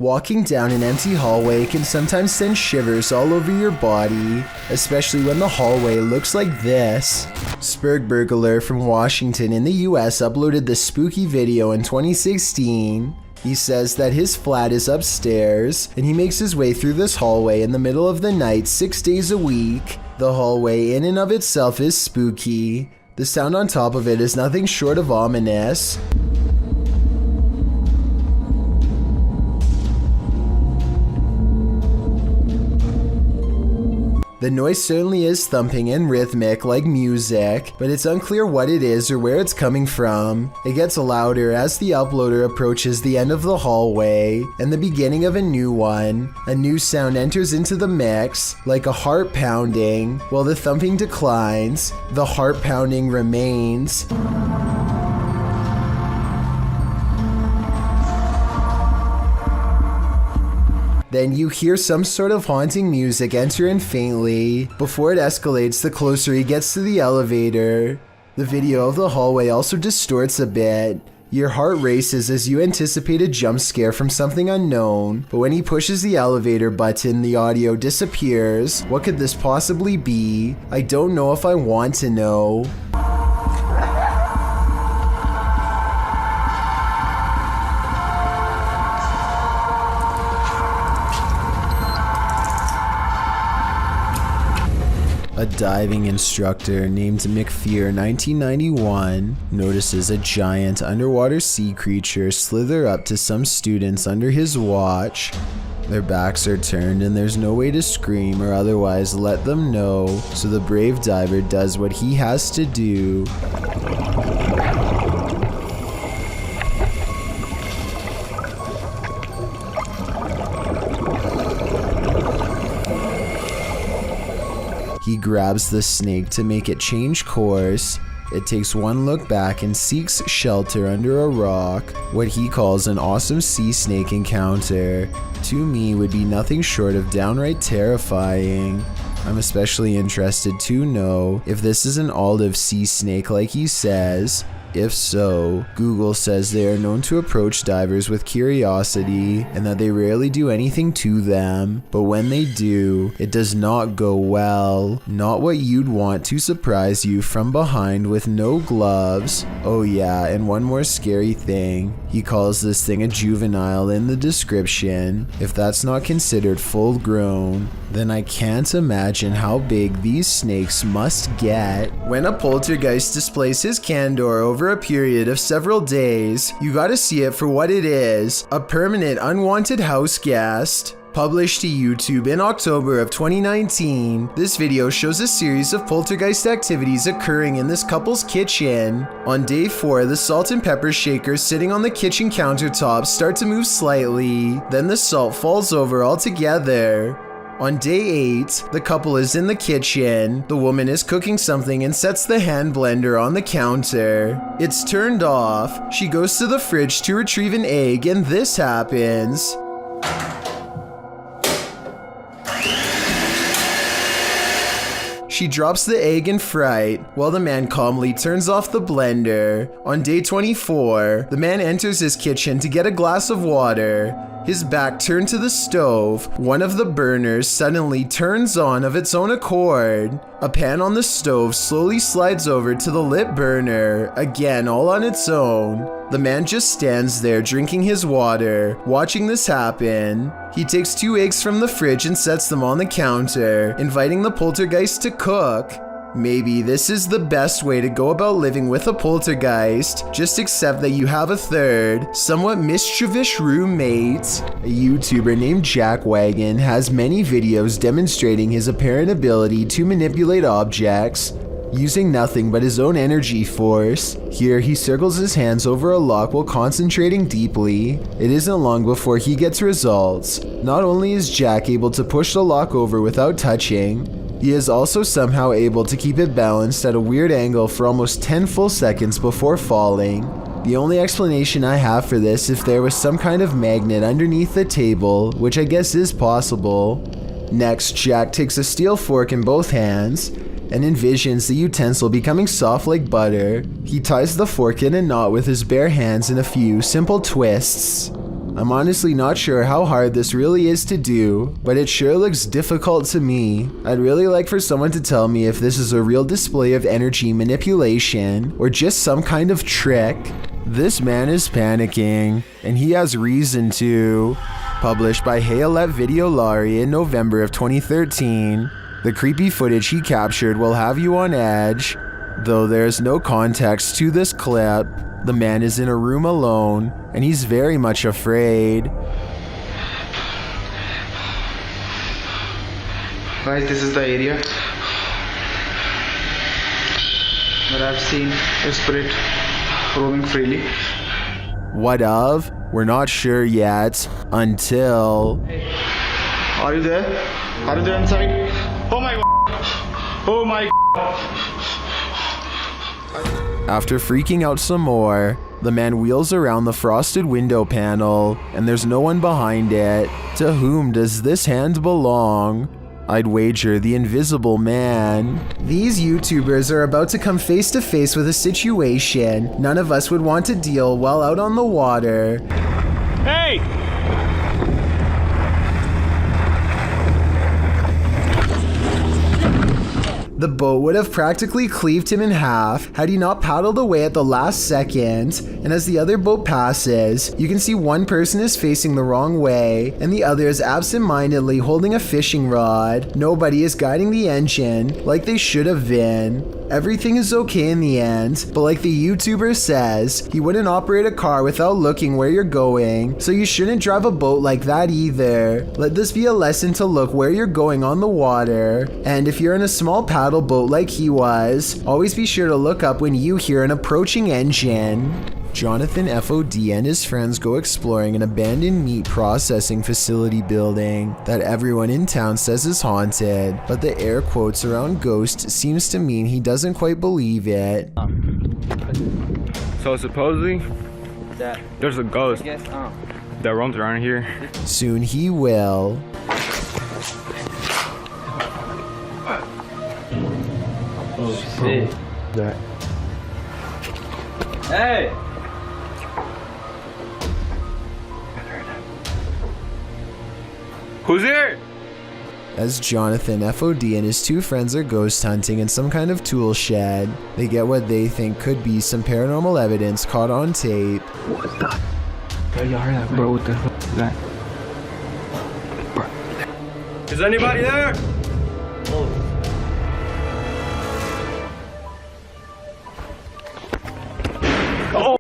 Walking down an empty hallway can sometimes send shivers all over your body, especially when the hallway looks like this. Burglar from Washington in the US uploaded this spooky video in 2016. He says that his flat is upstairs, and he makes his way through this hallway in the middle of the night 6 days a week. The hallway in and of itself is spooky. The sound on top of it is nothing short of ominous. The noise certainly is thumping and rhythmic like music, but it's unclear what it is or where it's coming from. It gets louder as the uploader approaches the end of the hallway and the beginning of a new one. A new sound enters into the mix, like a heart pounding. While the thumping declines, the heart pounding remains. Then you hear some sort of haunting music enter in faintly, before it escalates the closer he gets to the elevator. The video of the hallway also distorts a bit. Your heart races as you anticipate a jump scare from something unknown, but when he pushes the elevator button, the audio disappears. What could this possibly be? I don't know if I want to know. A diving instructor named McFear 1991 notices a giant underwater sea creature slither up to some students under his watch. Their backs are turned and there's no way to scream or otherwise let them know, so the brave diver does what he has to do. He grabs the snake to make it change course. It takes one look back and seeks shelter under a rock. What he calls an awesome sea snake encounter, to me would be nothing short of downright terrifying. I'm especially interested to know if this is an olive sea snake like he says. If so, Google says they are known to approach divers with curiosity and that they rarely do anything to them, but when they do, it does not go well. Not what you'd want to surprise you from behind with no gloves. Oh yeah, and one more scary thing. He calls this thing a juvenile in the description. If that's not considered full grown, then I can't imagine how big these snakes must get. When a poltergeist displays his candor over a period of several days, you gotta see it for what it is, a permanent unwanted house guest. Published to YouTube in October of 2019, this video shows a series of poltergeist activities occurring in this couple's kitchen. On day 4, the salt and pepper shakers sitting on the kitchen countertop start to move slightly, then the salt falls over altogether. On day 8, the couple is in the kitchen. The woman is cooking something and sets the hand blender on the counter. It's turned off. She goes to the fridge to retrieve an egg and this happens. She drops the egg in fright, while the man calmly turns off the blender. On day 24, the man enters his kitchen to get a glass of water. His back turned to the stove. One of the burners suddenly turns on of its own accord. A pan on the stove slowly slides over to the lit burner, again all on its own. The man just stands there drinking his water, watching this happen. He takes 2 eggs from the fridge and sets them on the counter, inviting the poltergeist to cook. Maybe this is the best way to go about living with a poltergeist, just accept that you have a third, somewhat mischievous roommate. A YouTuber named Jackwagon has many videos demonstrating his apparent ability to manipulate objects, using nothing but his own energy force. Here he circles his hands over a lock while concentrating deeply. It isn't long before he gets results. Not only is Jack able to push the lock over without touching, he is also somehow able to keep it balanced at a weird angle for almost 10 full seconds before falling. The only explanation I have for this is if there was some kind of magnet underneath the table, which I guess is possible. Next, Jack takes a steel fork in both hands and envisions the utensil becoming soft like butter. He ties the fork in a knot with his bare hands in a few simple twists. I'm honestly not sure how hard this really is to do, but it sure looks difficult to me. I'd really like for someone to tell me if this is a real display of energy manipulation or just some kind of trick. This man is panicking, and he has reason to. Published by Hayalette Videolari in November of 2013. The creepy footage he captured will have you on edge. Though there's no context to this clip, the man is in a room alone, and he's very much afraid. Guys, this is the area where I've seen a spirit roaming freely. What of? We're not sure yet, until... Hey, are you there? Are you there inside? Oh my God! Oh my God! After freaking out some more, the man wheels around the frosted window panel, and there's no one behind it. To whom does this hand belong? I'd wager the invisible man. These YouTubers are about to come face to face with a situation none of us would want to deal while out on the water. Hey! The boat would have practically cleaved him in half had he not paddled away at the last second, and as the other boat passes, you can see one person is facing the wrong way, and the other is absent-mindedly holding a fishing rod. Nobody is guiding the engine like they should have been. Everything is okay in the end, but like the YouTuber says, he wouldn't operate a car without looking where you're going, so you shouldn't drive a boat like that either. Let this be a lesson to look where you're going on the water, and if you're in a small paddle boat like he was, always be sure to look up when you hear an approaching engine. Jonathan FOD and his friends go exploring an abandoned meat processing facility building that everyone in town says is haunted, but the air quotes around ghost seems to mean he doesn't quite believe it. So supposedly, there's a ghost that roams around here. Soon he will. Oh shit. Hey! Who's here? As Jonathan FOD and his two friends are ghost hunting in some kind of tool shed, they get what they think could be some paranormal evidence caught on tape. What the? Bro, what the fuck is that? Bro. Is anybody there?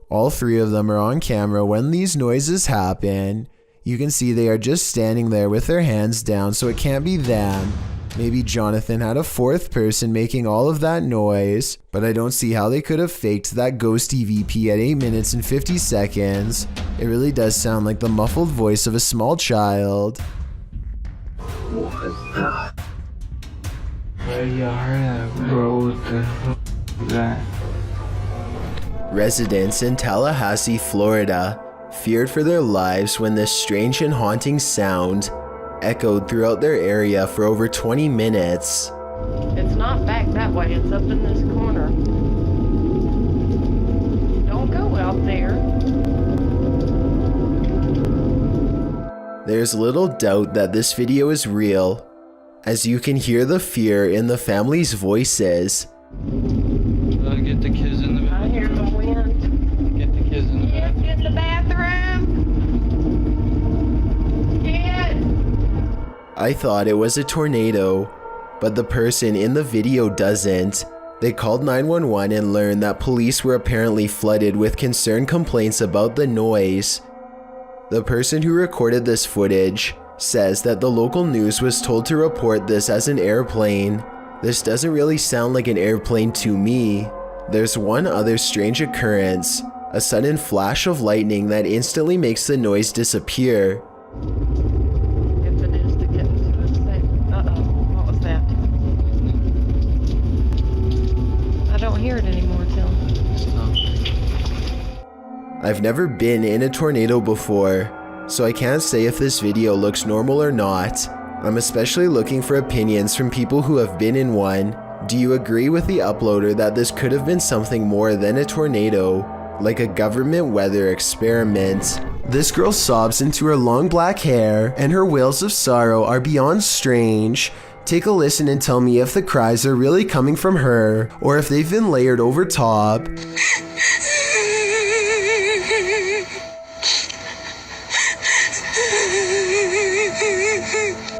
All three of them are on camera when these noises happen. You can see they are just standing there with their hands down, so it can't be them. Maybe Jonathan had a fourth person making all of that noise, but I don't see how they could have faked that ghost EVP at 8 minutes and 50 seconds. It really does sound like the muffled voice of a small child. What the? Where you heard that, bro? What the fuck is that? Residents in Tallahassee, Florida, feared for their lives when this strange and haunting sound echoed throughout their area for over 20 minutes. It's not back that way, it's up in this corner. Don't go out there. There's little doubt that this video is real, as you can hear the fear in the family's voices. Get the kids in the bathroom. I hear the wind. Get the kids in the Kids bathroom. in the bathroom. Kids. I thought it was a tornado, but the person in the video doesn't. They called 911 and learned that police were apparently flooded with concerned complaints about the noise. The person who recorded this footage says that the local news was told to report this as an airplane. This doesn't really sound like an airplane to me. There's one other strange occurrence, a sudden flash of lightning that instantly makes the noise disappear. If it is to get into a safe. Uh-oh, what was that? I don't hear it anymore, Tim. I've never been in a tornado before, so I can't say if this video looks normal or not. I'm especially looking for opinions from people who have been in one. Do you agree with the uploader that this could have been something more than a tornado, like a government weather experiment? This girl sobs into her long black hair, and her wails of sorrow are beyond strange. Take a listen and tell me if the cries are really coming from her, or if they've been layered over top.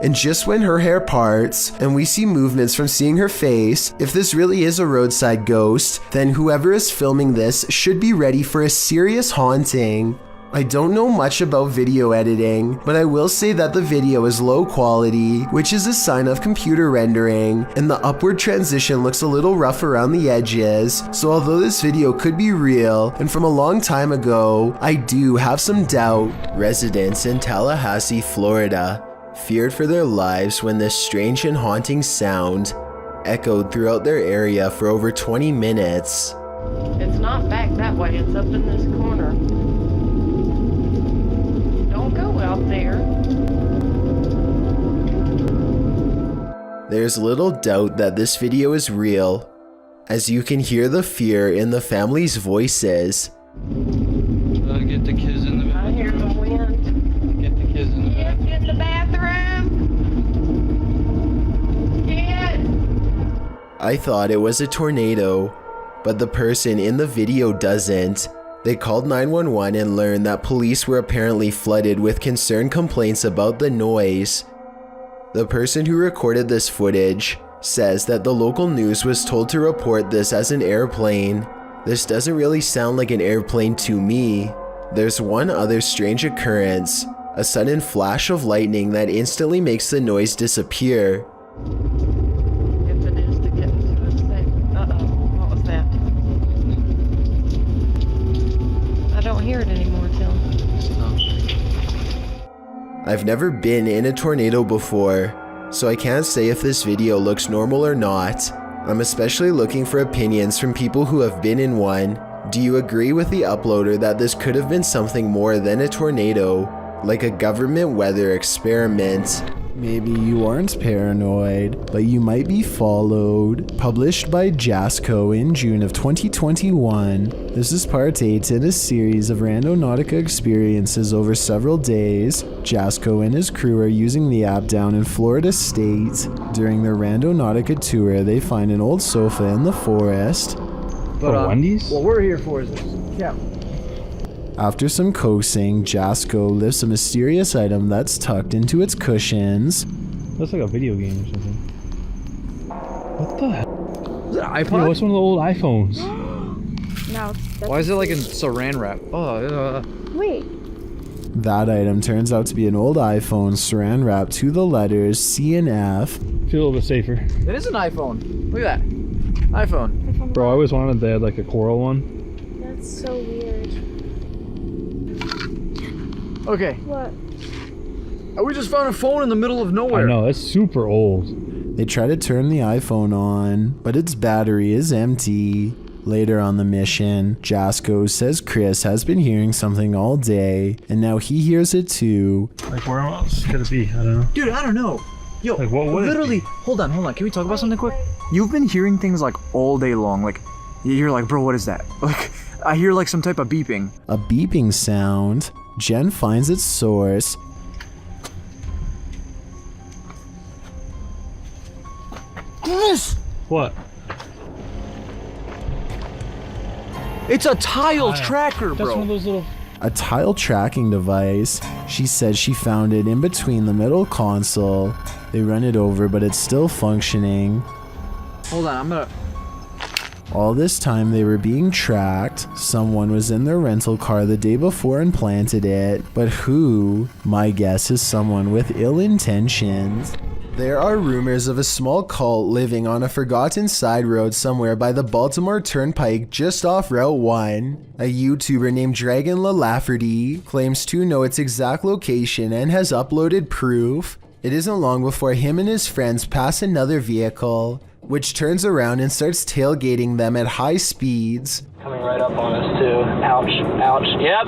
And just when her hair parts, and we see movements from seeing her face, if this really is a roadside ghost, then whoever is filming this should be ready for a serious haunting. I don't know much about video editing, but I will say that the video is low quality, which is a sign of computer rendering, and the upward transition looks a little rough around the edges, so although this video could be real, and from a long time ago, I do have some doubt. Residents in Tallahassee, Florida, feared for their lives when this strange and haunting sound echoed throughout their area for over 20 minutes. It's not back that way, it's up in this corner. Don't go out there. There's little doubt that this video is real, as you can hear the fear in the family's voices. Get the kids in the bathroom. I hear the wind. Get the kids in the Yes, bathroom. get in the bathroom. Get. I thought it was a tornado, but the person in the video doesn't. They called 911 and learned that police were apparently flooded with concerned complaints about the noise. The person who recorded this footage says that the local news was told to report this as an airplane. This doesn't really sound like an airplane to me. There's one other strange occurrence, a sudden flash of lightning that instantly makes the noise disappear. If it is to get into a safe. Uh-oh, what was that? I don't hear it anymore, Tim. I've never been in a tornado before, so I can't say if this video looks normal or not. I'm especially looking for opinions from people who have been in one. Do you agree with the uploader that this could have been something more than a tornado, like a government weather experiment? Maybe you aren't paranoid, but you might be followed. Published by Jasco in June of 2021. This is part 8 in a series of Randonautica experiences over several days. Jasco and his crew are using the app down in Florida State. During their Randonautica tour, they find an old sofa in the forest. But Wendy's? What we're here for is this. Yeah. After some coaxing, Jasco lifts a mysterious item that's tucked into its cushions. That's like a video game or something. What the heck? Is it an Yeah, iPod? what's one of the old iPhones? No. Why is it like in saran wrap? Oh, Wait. That item turns out to be an old iPhone saran wrapped to the letters C and F. Feel a little bit safer. it is an iPhone. Look at that. iPhone. Bro, I always wanted they had like a coral one. That's so weird. Okay. What? We just found a phone in the middle of nowhere. I know, it's super old. They try to turn the iPhone on, but its battery is empty. Later on the mission, Jasco says Chris has been hearing something all day, and now he hears it too. Like, where else could it be? I don't know. Dude, I don't know. Yo, Like, what would it literally, be? hold on. Can we talk about something quick? You've been hearing things like all day long. Like, you're like, bro, what is that? Like, I hear like some type of beeping. A beeping sound. Jen finds its source. This! What? It's a tile tracker, That's one of bro. those little... A tile tracking device. She says she found it in between the middle console. They run it over, but it's still functioning. Hold on, I'm gonna... All this time they were being tracked. Someone was in their rental car the day before and planted it. But who? My guess is someone with ill intentions. There are rumors of a small cult living on a forgotten side road somewhere by the Baltimore Turnpike just off Route 1. A YouTuber named Dragon LaLafferty claims to know its exact location and has uploaded proof. It isn't long before him and his friends pass another vehicle, which turns around and starts tailgating them at high speeds. Coming right up on us too. Ouch, ouch. Yep.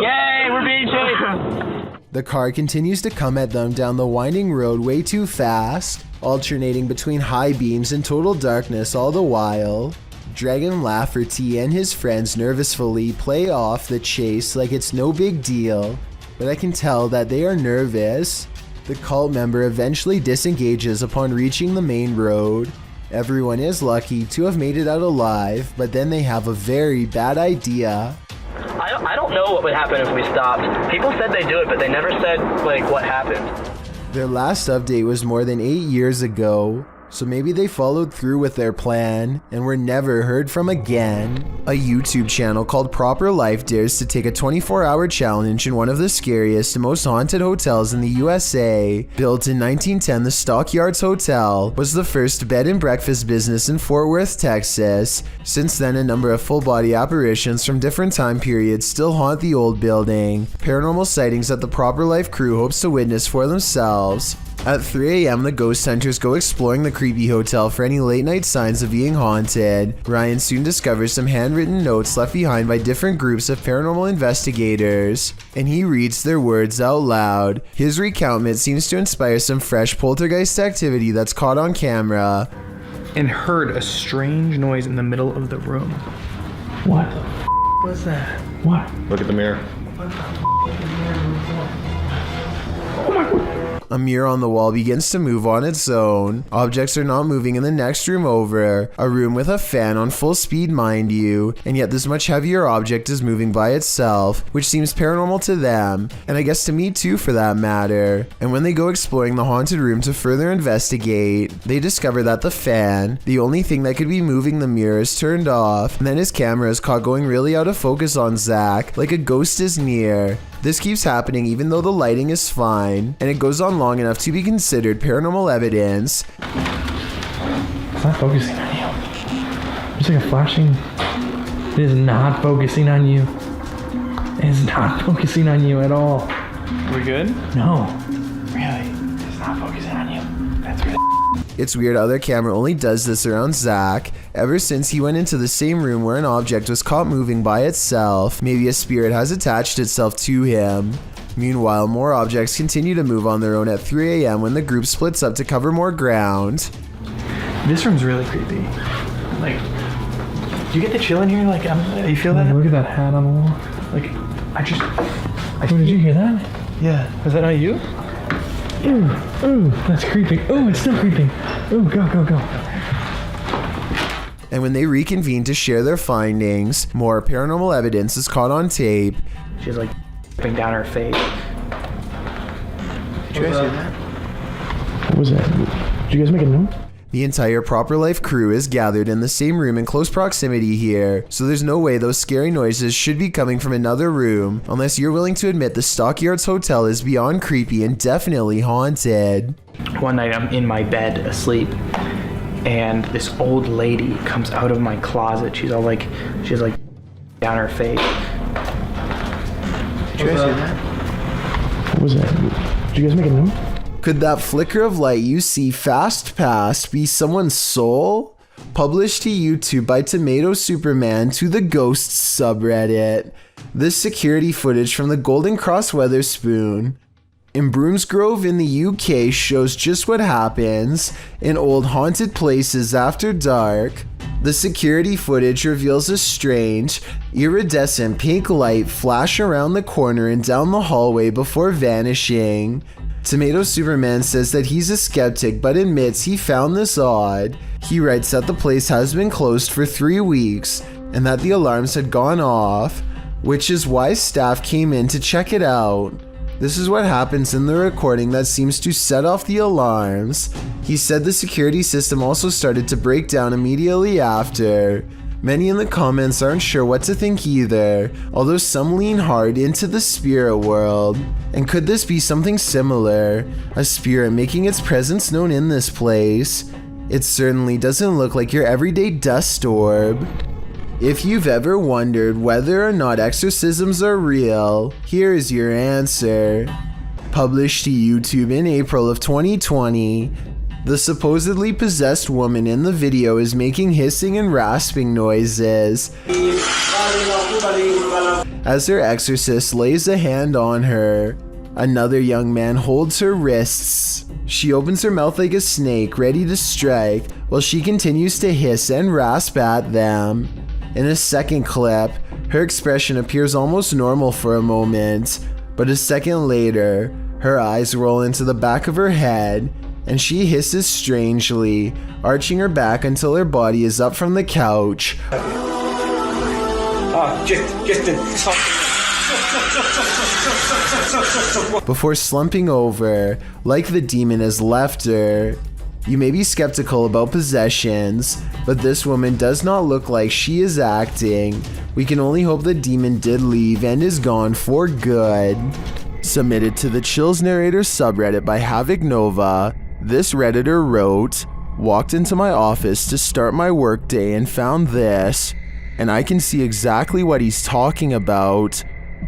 Yay, we're being chased. The car continues to come at them down the winding road way too fast, alternating between high beams and total darkness all the while. Dragon Lafferty and his friends nervously play off the chase like it's no big deal, but I can tell that they are nervous. The cult member eventually disengages upon reaching the main road. Everyone is lucky to have made it out alive, but then they have a very bad idea. I don't know what would happen if we stopped. People said they'd do it, but they never said, like, what happened. Their last update was more than 8 years ago, so maybe they followed through with their plan and were never heard from again. A YouTube channel called Proper Life dares to take a 24-hour challenge in one of the scariest and most haunted hotels in the USA. Built in 1910, the Stockyards Hotel was the first bed and breakfast business in Fort Worth, Texas. Since then, a number of full-body apparitions from different time periods still haunt the old building. Paranormal sightings that the Proper Life crew hopes to witness for themselves. At 3 a.m., the ghost hunters go exploring the creepy hotel for any late-night signs of being haunted. Ryan soon discovers some handwritten notes left behind by different groups of paranormal investigators, and he reads their words out loud. His recountment seems to inspire some fresh poltergeist activity that's caught on camera. And heard a strange noise in the middle of the room. What the was that? What? Look at the mirror. Oh my god. A mirror on the wall begins to move on its own. Objects are not moving in the next room over. A room with a fan on full speed, mind you, and yet this much heavier object is moving by itself, which seems paranormal to them, and I guess to me too for that matter. And when they go exploring the haunted room to further investigate, they discover that the fan, the only thing that could be moving the mirror, is turned off, and then his camera is caught going really out of focus on Zach, like a ghost is near. This keeps happening even though the lighting is fine, and it goes on long enough to be considered paranormal evidence. It's not focusing on you. It's like a flashing. It is not focusing on you. It is not focusing on you at all. We good? No. Really? It's not focusing on you. That's really. It's weird how their camera only does this around Zach. Ever since he went into the same room where an object was caught moving by itself, maybe a spirit has attached itself to him. Meanwhile, more objects continue to move on their own at 3 a.m. when the group splits up to cover more ground. This room's really creepy. Like, do you get the chill in here? Like, you feel that? Look at that hat on the wall. Like, did you hear that? Yeah. Was that not you? Ooh, that's creeping. Ooh, it's still creeping. Ooh, go. And when they reconvene to share their findings, more paranormal evidence is caught on tape. She's like dripping down her face. Did you guys hear that? What was that? Did you guys make a note? The entire Proper Life crew is gathered in the same room in close proximity here, so there's no way those scary noises should be coming from another room, unless you're willing to admit the Stockyards Hotel is beyond creepy and definitely haunted. One night I'm in my bed asleep, and this old lady comes out of my closet. She's like down her face. Did you guys hear that? What was that? Did you guys make a note? Could that flicker of light you see fast past be someone's soul? Published to YouTube by Tomato Superman to the Ghosts subreddit. This security footage from the Golden Cross Weatherspoon in Broomsgrove in the UK shows just what happens in old haunted places after dark. The security footage reveals a strange, iridescent pink light flash around the corner and down the hallway before vanishing. Tomato Superman says that he's a skeptic but admits he found this odd. He writes that the place has been closed for 3 weeks and that the alarms had gone off, which is why staff came in to check it out. This is what happens in the recording that seems to set off the alarms. He said the security system also started to break down immediately after. Many in the comments aren't sure what to think either, although some lean hard into the spirit world. And could this be something similar? A spirit making its presence known in this place? It certainly doesn't look like your everyday dust orb. If you've ever wondered whether or not exorcisms are real, here is your answer. Published to YouTube in April of 2020, the supposedly possessed woman in the video is making hissing and rasping noises as her exorcist lays a hand on her. Another young man holds her wrists. She opens her mouth like a snake, ready to strike, while she continues to hiss and rasp at them. In a second clip, her expression appears almost normal for a moment, but a second later, her eyes roll into the back of her head, and she hisses strangely, arching her back until her body is up from the couch. Before slumping over, like the demon has left her. You may be skeptical about possessions, but this woman does not look like she is acting. We can only hope the demon did leave and is gone for good. Submitted to the Chills Narrator subreddit by Havoc Nova, this Redditor wrote, "Walked into my office to start my workday and found this, and I can see exactly what he's talking about.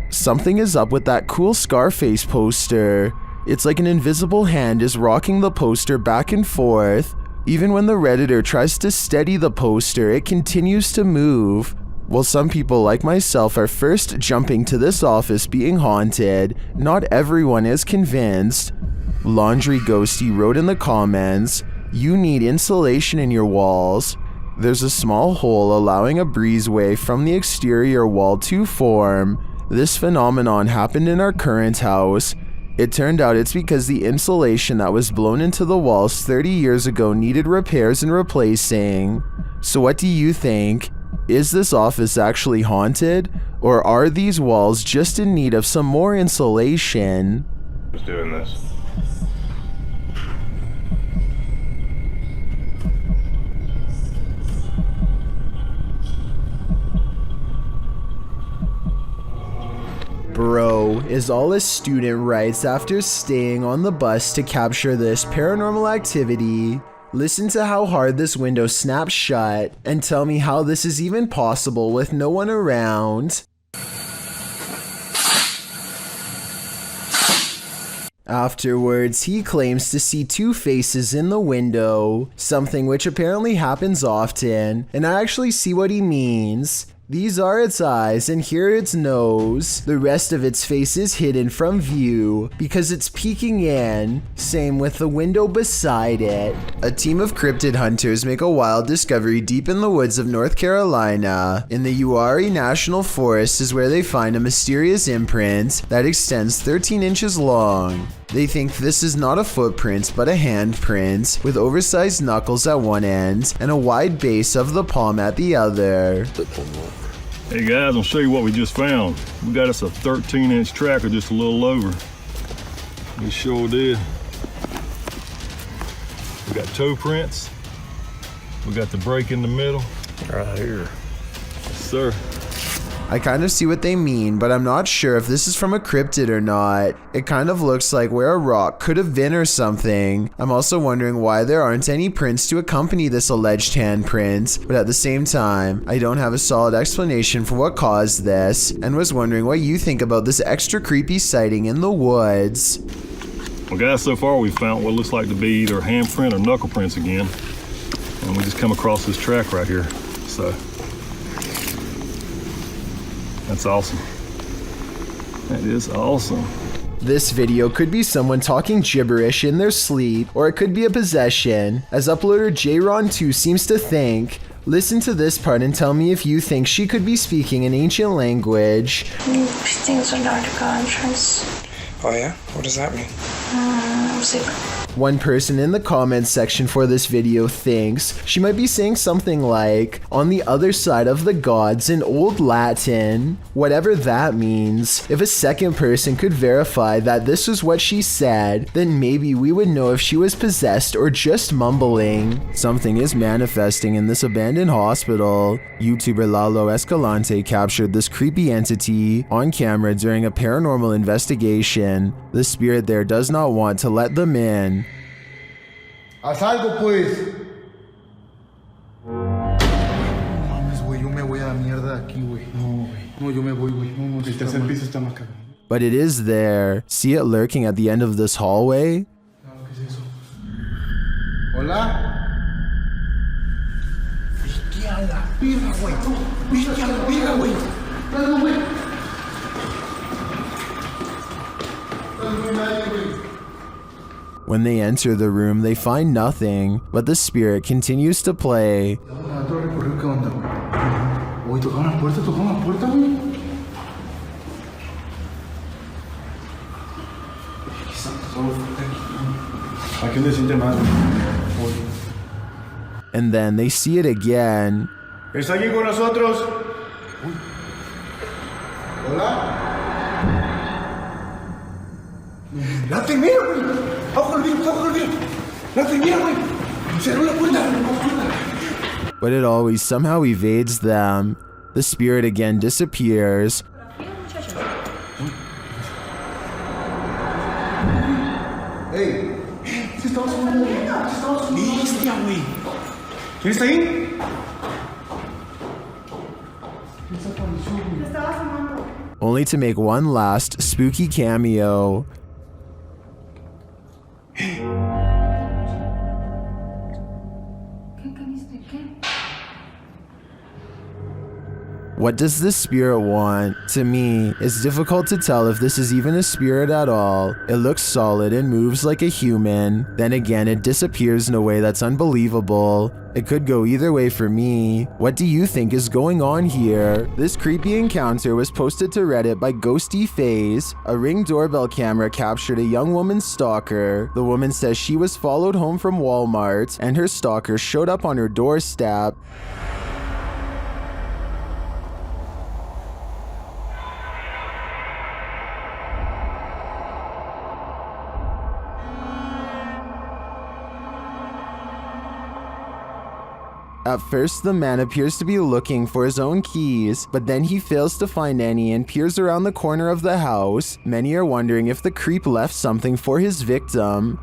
Something is up with that cool Scarface poster. It's like an invisible hand is rocking the poster back and forth. Even when the Redditor tries to steady the poster, it continues to move. While some people like myself are first jumping to this office being haunted, not everyone is convinced." Laundry Ghosty wrote in the comments, "You need insulation in your walls. There's a small hole allowing a breezeway from the exterior wall to form. This phenomenon happened in our current house. It turned out it's because the insulation that was blown into the walls 30 years ago needed repairs and replacing. So what do you think? Is this office actually haunted? Or are these walls just in need of some more insulation?" Who's doing this? Bro, is all a student writes after staying on the bus to capture this paranormal activity. Listen to how hard this window snaps shut and tell me how this is even possible with no one around. Afterwards, he claims to see two faces in the window, something which apparently happens often, and I actually see what he means. These are its eyes and here its nose. The rest of its face is hidden from view because it's peeking in. Same with the window beside it. A team of cryptid hunters make a wild discovery deep in the woods of North Carolina. In the Uwharrie National Forest is where they find a mysterious imprint that extends 13 inches long. They think this is not a footprint but a handprint with oversized knuckles at one end and a wide base of the palm at the other. Hey guys, I'll show you what we just found. We got us a 13-inch tracker, just a little over. We sure did. We got toe prints. We got the break in the middle. Right here. Yes, sir. I kind of see what they mean, but I'm not sure if this is from a cryptid or not. It kind of looks like where a rock could have been or something. I'm also wondering why there aren't any prints to accompany this alleged handprint, but at the same time, I don't have a solid explanation for what caused this, and was wondering what you think about this extra creepy sighting in the woods. Well guys, so far we've found what looks like to be either a handprint or knuckle prints again. And we just come across this track right here, so. That's awesome. That is awesome. This video could be someone talking gibberish in their sleep, or it could be a possession, as uploader JRon2 seems to think. Listen to this part and tell me if you think she could be speaking an ancient language. Things are dark entrance. Oh yeah? What does that mean? Music. One person in the comments section for this video thinks she might be saying something like, "on the other side of the gods" in Old Latin, whatever that means. If a second person could verify that this was what she said, then maybe we would know if she was possessed or just mumbling. Something is manifesting in this abandoned hospital. YouTuber Lalo Escalante captured this creepy entity on camera during a paranormal investigation. The spirit there does not want to let them in. Haz algo, pues. No mames, güey, yo me voy a la mierda de aquí, güey. No, güey. No, yo me voy, güey. No, el tercer piso está más cagado. But it is there. See it lurking at the end of this hallway? No, ¿qué es eso? Hola. Viste a la verga, güey. Viste a la verga, güey. Dale, güey. Dale, nadie, güey. When they enter the room, they find nothing, but the spirit continues to play. And then they see it again. ¿Está alguien con nosotros? Hola. Date, mira, güey. Ojo el vidrio, ojo el vidrio. Date, mira, güey. Cerró la puerta. But it always somehow evades them. The spirit again disappears. Hey, ¿qué estamos hablando? Bestia, güey. ¿Quién está ahí? Only to make one last spooky cameo. What does this spirit want? To me, it's difficult to tell if this is even a spirit at all. It looks solid and moves like a human. Then again, it disappears in a way that's unbelievable. It could go either way for me. What do you think is going on here? This creepy encounter was posted to Reddit by Ghosty Phase. A Ring doorbell camera captured a young woman's stalker. The woman says she was followed home from Walmart and her stalker showed up on her doorstep. At first, the man appears to be looking for his own keys, but then he fails to find any and peers around the corner of the house. Many are wondering if the creep left something for his victim.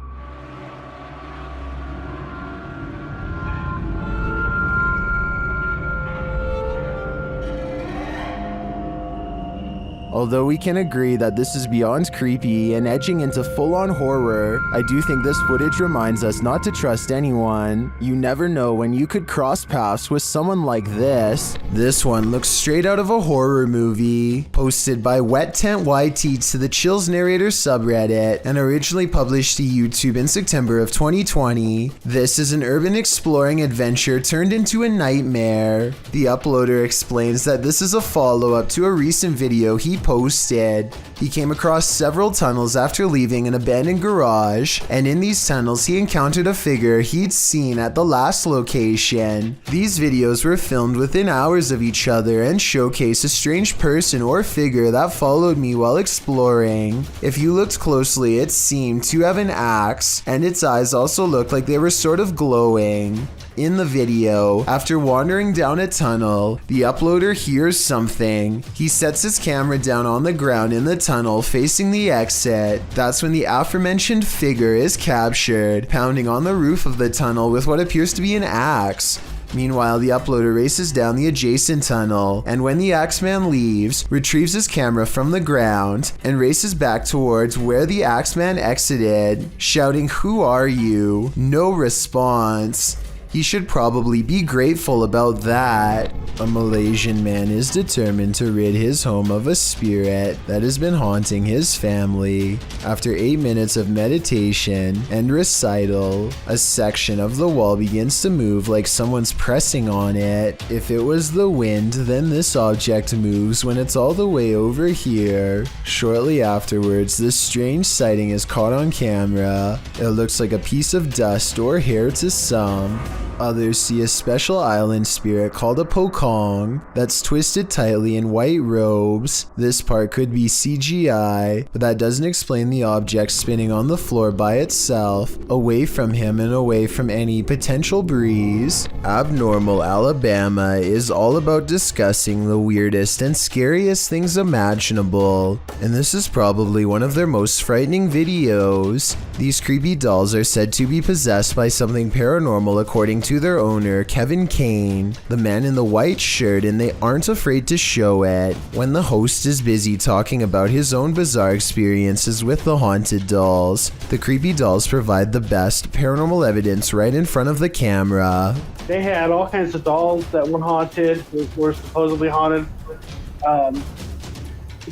Although we can agree that this is beyond creepy and edging into full-on horror, I do think this footage reminds us not to trust anyone. You never know when you could cross paths with someone like this. This one looks straight out of a horror movie. Posted by Wet Tent YT to the Chills Narrator subreddit and originally published to YouTube in September of 2020. This is an urban exploring adventure turned into a nightmare. The uploader explains that this is a follow-up to a recent video he posted. He came across several tunnels after leaving an abandoned garage, and in these tunnels he encountered a figure he'd seen at the last location. These videos were filmed within hours of each other and showcase a strange person or figure that followed me while exploring. If you looked closely, it seemed to have an axe, and its eyes also looked like they were sort of glowing. In the video, after wandering down a tunnel, the uploader hears something. He sets his camera down on the ground in the tunnel facing the exit. That's when the aforementioned figure is captured, pounding on the roof of the tunnel with what appears to be an axe. Meanwhile, the uploader races down the adjacent tunnel, and when the Axeman leaves, retrieves his camera from the ground and races back towards where the Axeman exited, shouting, "Who are you?" No response. He should probably be grateful about that. A Malaysian man is determined to rid his home of a spirit that has been haunting his family. After 8 minutes of meditation and recital, a section of the wall begins to move like someone's pressing on it. If it was the wind, then this object moves when it's all the way over here. Shortly afterwards, this strange sighting is caught on camera. It looks like a piece of dust or hair to some. Others see a special island spirit called a pokong that's twisted tightly in white robes. This part could be CGI, but that doesn't explain the object spinning on the floor by itself, away from him and away from any potential breeze. Abnormal Alabama is all about discussing the weirdest and scariest things imaginable, and this is probably one of their most frightening videos. These creepy dolls are said to be possessed by something paranormal according to their owner, Kevin Kane, the man in the white shirt, and they aren't afraid to show it. When the host is busy talking about his own bizarre experiences with the haunted dolls, the creepy dolls provide the best paranormal evidence right in front of the camera. They had all kinds of dolls that were haunted, were supposedly haunted.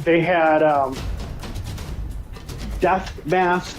They had death masks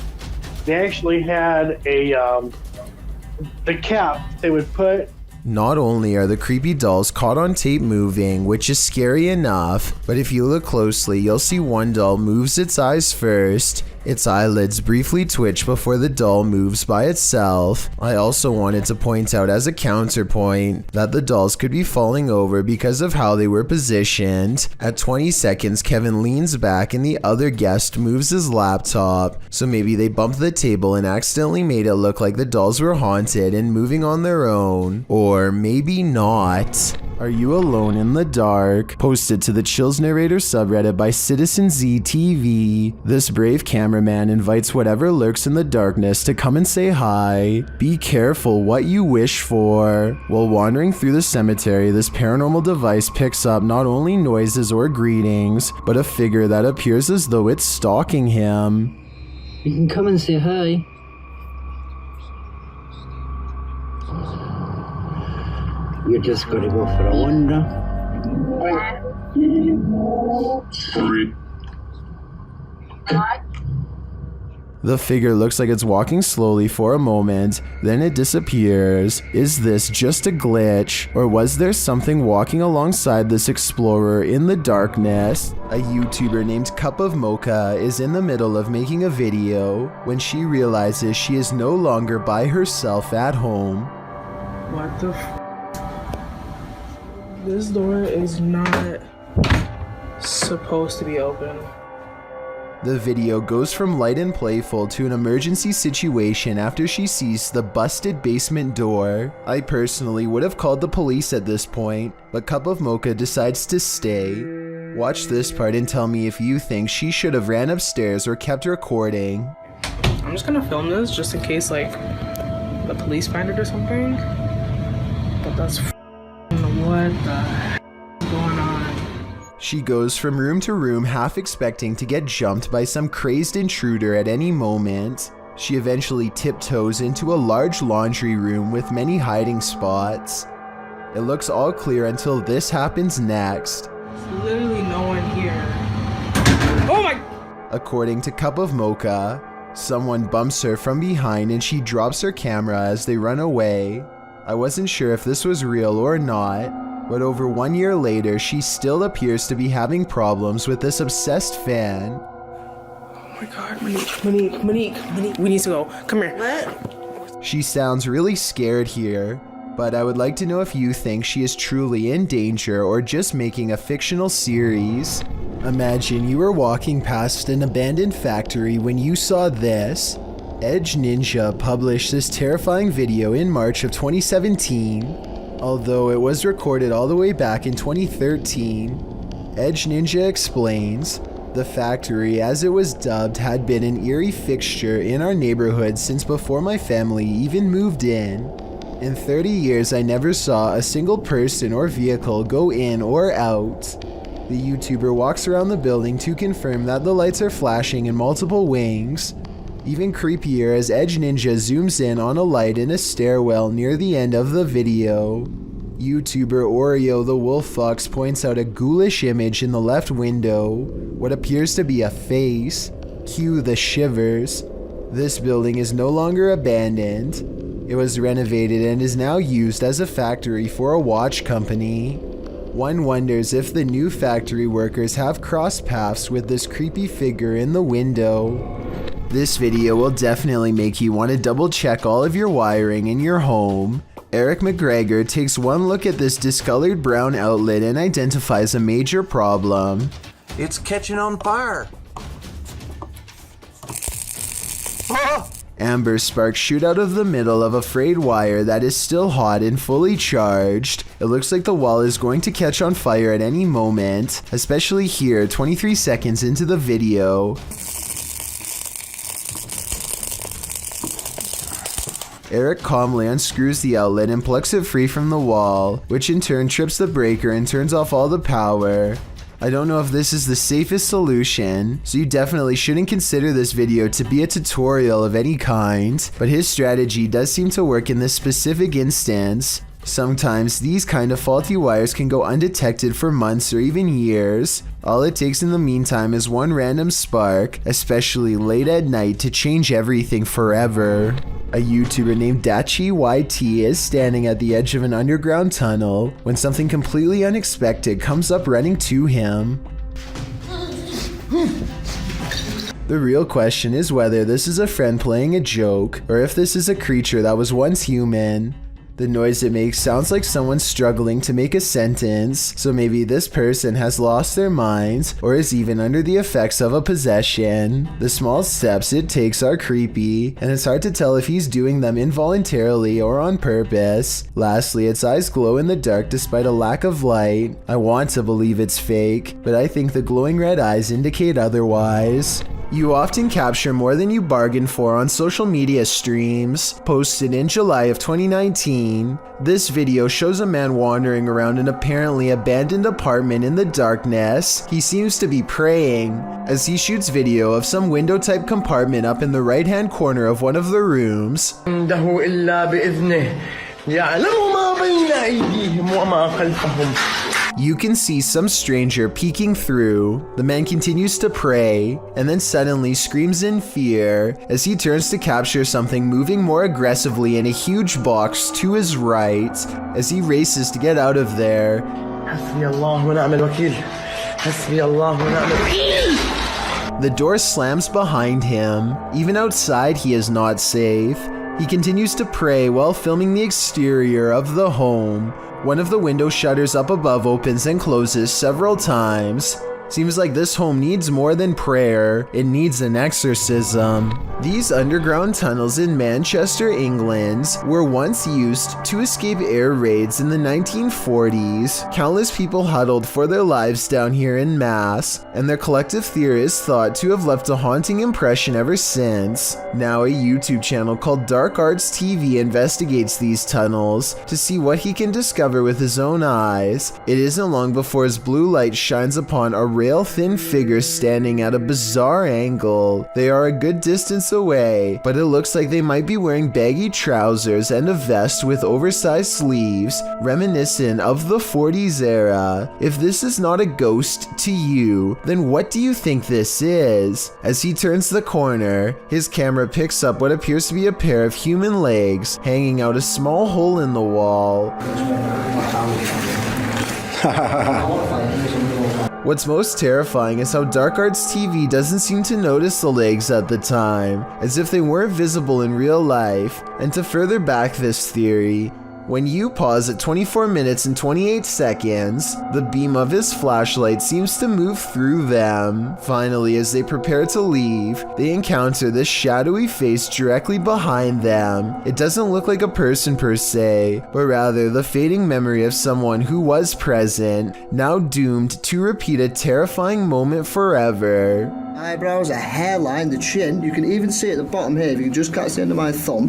they actually had the cap they would put. Not only are the creepy dolls caught on tape moving, which is scary enough, but if you look closely, you'll see one doll moves its eyes first. Its eyelids briefly twitch before the doll moves by itself. I also wanted to point out as a counterpoint that the dolls could be falling over because of how they were positioned. At 20 seconds, Kevin leans back and the other guest moves his laptop, so maybe they bumped the table and accidentally made it look like the dolls were haunted and moving on their own. Or maybe not. Are You Alone in the Dark? Posted to the Chills Narrator subreddit by Citizen ZTV. This brave cameraman invites whatever lurks in the darkness to come and say hi. Be careful what you wish for. While wandering through the cemetery, this paranormal device picks up not only noises or greetings, but a figure that appears as though it's stalking him. You can come and say hi. You're just gonna go for a wander. The figure looks like it's walking slowly for a moment, then it disappears. Is this just a glitch, or was there something walking alongside this explorer in the darkness? A YouTuber named Cup of Mocha is in the middle of making a video when she realizes she is no longer by herself at home. What the This door is not supposed to be open. The video goes from light and playful to an emergency situation after she sees the busted basement door. I personally would have called the police at this point, but Cup of Mocha decides to stay. Watch this part and tell me if you think she should have ran upstairs or kept recording. I'm just gonna film this just in case like the police find it or something. But that's what the heck is going on? She goes from room to room half expecting to get jumped by some crazed intruder at any moment. She eventually tiptoes into a large laundry room with many hiding spots. It looks all clear until this happens next. There's literally no one here. Oh my! According to Cup of Mocha, someone bumps her from behind and she drops her camera as they run away. I wasn't sure if this was real or not, but over 1 year later, she still appears to be having problems with this obsessed fan. Oh my god, Monique, we need to go. Come here. What? She sounds really scared here, but I would like to know if you think she is truly in danger or just making a fictional series. Imagine you were walking past an abandoned factory when you saw this. Edge Ninja published this terrifying video in March of 2017. Although it was recorded all the way back in 2013, Edge Ninja explains, the factory, as it was dubbed, had been an eerie fixture in our neighborhood since before my family even moved in. In 30 years, I never saw a single person or vehicle go in or out. The YouTuber walks around the building to confirm that the lights are flashing in multiple wings. Even creepier as Edge Ninja zooms in on a light in a stairwell near the end of the video. YouTuber Oreo the Wolf Fox points out a ghoulish image in the left window, what appears to be a face. Cue the shivers. This building is no longer abandoned. It was renovated and is now used as a factory for a watch company. One wonders if the new factory workers have crossed paths with this creepy figure in the window. This video will definitely make you want to double check all of your wiring in your home. Eric McGregor takes one look at this discolored brown outlet and identifies a major problem. It's catching on fire. Amber sparks shoot out of the middle of a frayed wire that is still hot and fully charged. It looks like the wall is going to catch on fire at any moment, especially here 23 seconds into the video. Eric calmly unscrews the outlet and plucks it free from the wall, which in turn trips the breaker and turns off all the power. I don't know if this is the safest solution, so you definitely shouldn't consider this video to be a tutorial of any kind, but his strategy does seem to work in this specific instance. Sometimes these kind of faulty wires can go undetected for months or even years. All it takes in the meantime is one random spark, especially late at night, to change everything forever. A YouTuber named Dachi is standing at the edge of an underground tunnel when something completely unexpected comes up running to him. The real question is whether this is a friend playing a joke, or if this is a creature that was once human. The noise it makes sounds like someone struggling to make a sentence, so maybe this person has lost their minds or is even under the effects of a possession. The small steps it takes are creepy, and it's hard to tell if he's doing them involuntarily or on purpose. Lastly, its eyes glow in the dark despite a lack of light. I want to believe it's fake, but I think the glowing red eyes indicate otherwise. You often capture more than you bargain for on social media streams. Posted in July of 2019, this video shows a man wandering around an apparently abandoned apartment in the darkness. He seems to be praying, as he shoots video of some window-type compartment up in the right-hand corner of one of the rooms. You can see some stranger peeking through. The man continues to pray, and then suddenly screams in fear as he turns to capture something moving more aggressively in a huge box to his right as he races to get out of there. The door slams behind him. Even outside, he is not safe. He continues to pray while filming the exterior of the home. One of the window shutters up above opens and closes several times. Seems like this home needs more than prayer, it needs an exorcism. These underground tunnels in Manchester, England were once used to escape air raids in the 1940s. Countless people huddled for their lives down here in mass, and their collective theory is thought to have left a haunting impression ever since. Now a YouTube channel called Dark Arts TV investigates these tunnels to see what he can discover with his own eyes. It isn't long before his blue light shines upon a rail-thin figure standing at a bizarre angle. They are a good distance away, but it looks like they might be wearing baggy trousers and a vest with oversized sleeves, reminiscent of the 40s era. If this is not a ghost to you, then what do you think this is? As he turns the corner, his camera picks up what appears to be a pair of human legs hanging out a small hole in the wall. What's most terrifying is how Dark Arts TV doesn't seem to notice the legs at the time, as if they weren't visible in real life. And to further back this theory, when you pause at 24 minutes and 28 seconds, the beam of his flashlight seems to move through them. Finally, as they prepare to leave, they encounter this shadowy face directly behind them. It doesn't look like a person per se, but rather the fading memory of someone who was present, now doomed to repeat a terrifying moment forever. Eyebrows, a hairline, the chin. You can even see at the bottom here, if you can just catch the end of my thumb,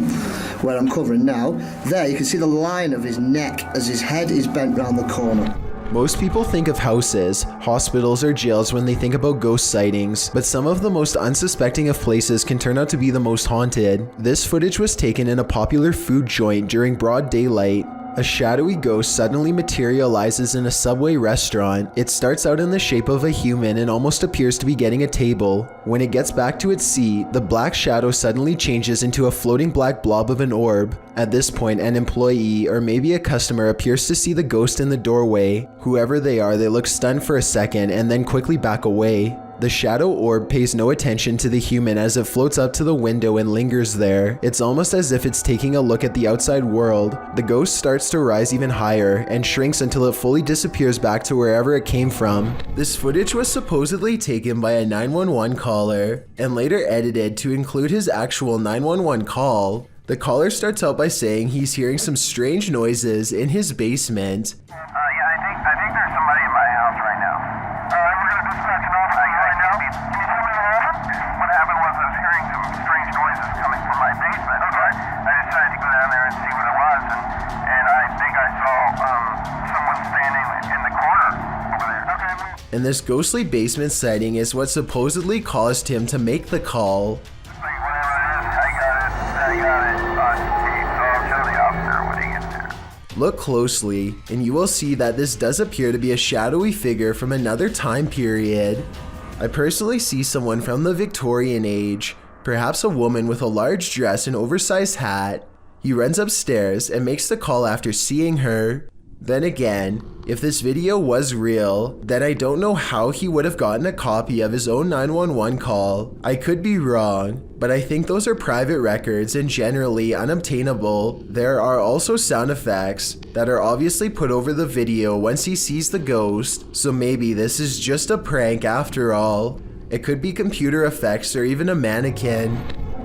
where I'm covering now, there you can see the line of his neck as his head is bent round the corner. Most people think of houses, hospitals, or jails when they think about ghost sightings, but some of the most unsuspecting of places can turn out to be the most haunted. This footage was taken in a popular food joint during broad daylight. A shadowy ghost suddenly materializes in a Subway restaurant. It starts out in the shape of a human and almost appears to be getting a table. When it gets back to its seat, the black shadow suddenly changes into a floating black blob of an orb. At this point, an employee or maybe a customer appears to see the ghost in the doorway. Whoever they are, they look stunned for a second and then quickly back away. The shadow orb pays no attention to the human as it floats up to the window and lingers there. It's almost as if it's taking a look at the outside world. The ghost starts to rise even higher and shrinks until it fully disappears back to wherever it came from. This footage was supposedly taken by a 911 caller and later edited to include his actual 911 call. The caller starts out by saying he's hearing some strange noises in his basement. I think there's somebody in my house right now. We're going to dispatch an officer right now. Can you tell me what happened? What happened was I was hearing some strange noises coming from my basement. Okay. I decided to go down there and see what it was, and I think I saw someone standing in the corner over there. Okay. And this ghostly basement sighting is what supposedly caused him to make the call. Look closely, and you will see that this does appear to be a shadowy figure from another time period. I personally see someone from the Victorian age, perhaps a woman with a large dress and oversized hat. He runs upstairs and makes the call after seeing her. Then again, if this video was real, then I don't know how he would have gotten a copy of his own 911 call. I could be wrong, but I think those are private records and generally unobtainable. There are also sound effects that are obviously put over the video once he sees the ghost, so maybe this is just a prank after all. It could be computer effects or even a mannequin.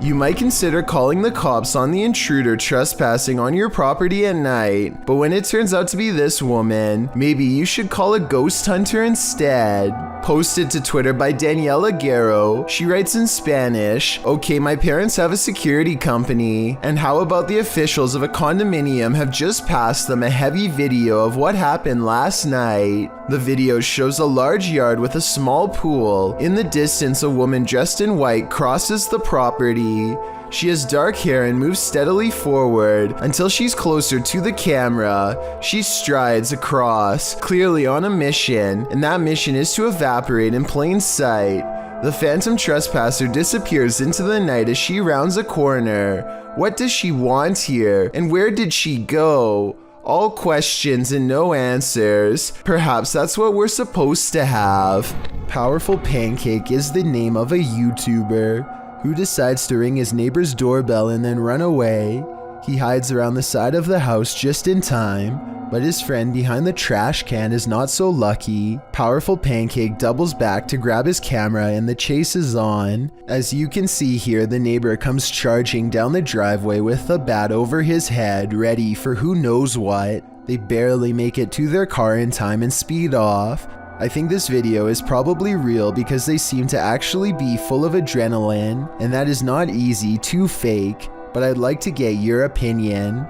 You might consider calling the cops on the intruder trespassing on your property at night, but when it turns out to be this woman, maybe you should call a ghost hunter instead. Posted to Twitter by Daniela Guerrero, she writes in Spanish, "Okay, my parents have a security company, and how about the officials of a condominium have just passed them a heavy video of what happened last night. The video shows a large yard with a small pool. In the distance, a woman dressed in white crosses the property. She has dark hair and moves steadily forward until she's closer to the camera. She strides across, clearly on a mission, and that mission is to evaporate in plain sight. The phantom trespasser disappears into the night as she rounds a corner. What does she want here, and where did she go? All questions and no answers. Perhaps that's what we're supposed to have." Powerful Pancake is the name of a YouTuber who decides to ring his neighbor's doorbell and then run away. He hides around the side of the house just in time, but his friend behind the trash can is not so lucky. Powerful Pancake doubles back to grab his camera and the chase is on. As you can see here, the neighbor comes charging down the driveway with the bat over his head, ready for who knows what. They barely make it to their car in time and speed off. I think this video is probably real because they seem to actually be full of adrenaline, and that is not easy to fake, but I'd like to get your opinion.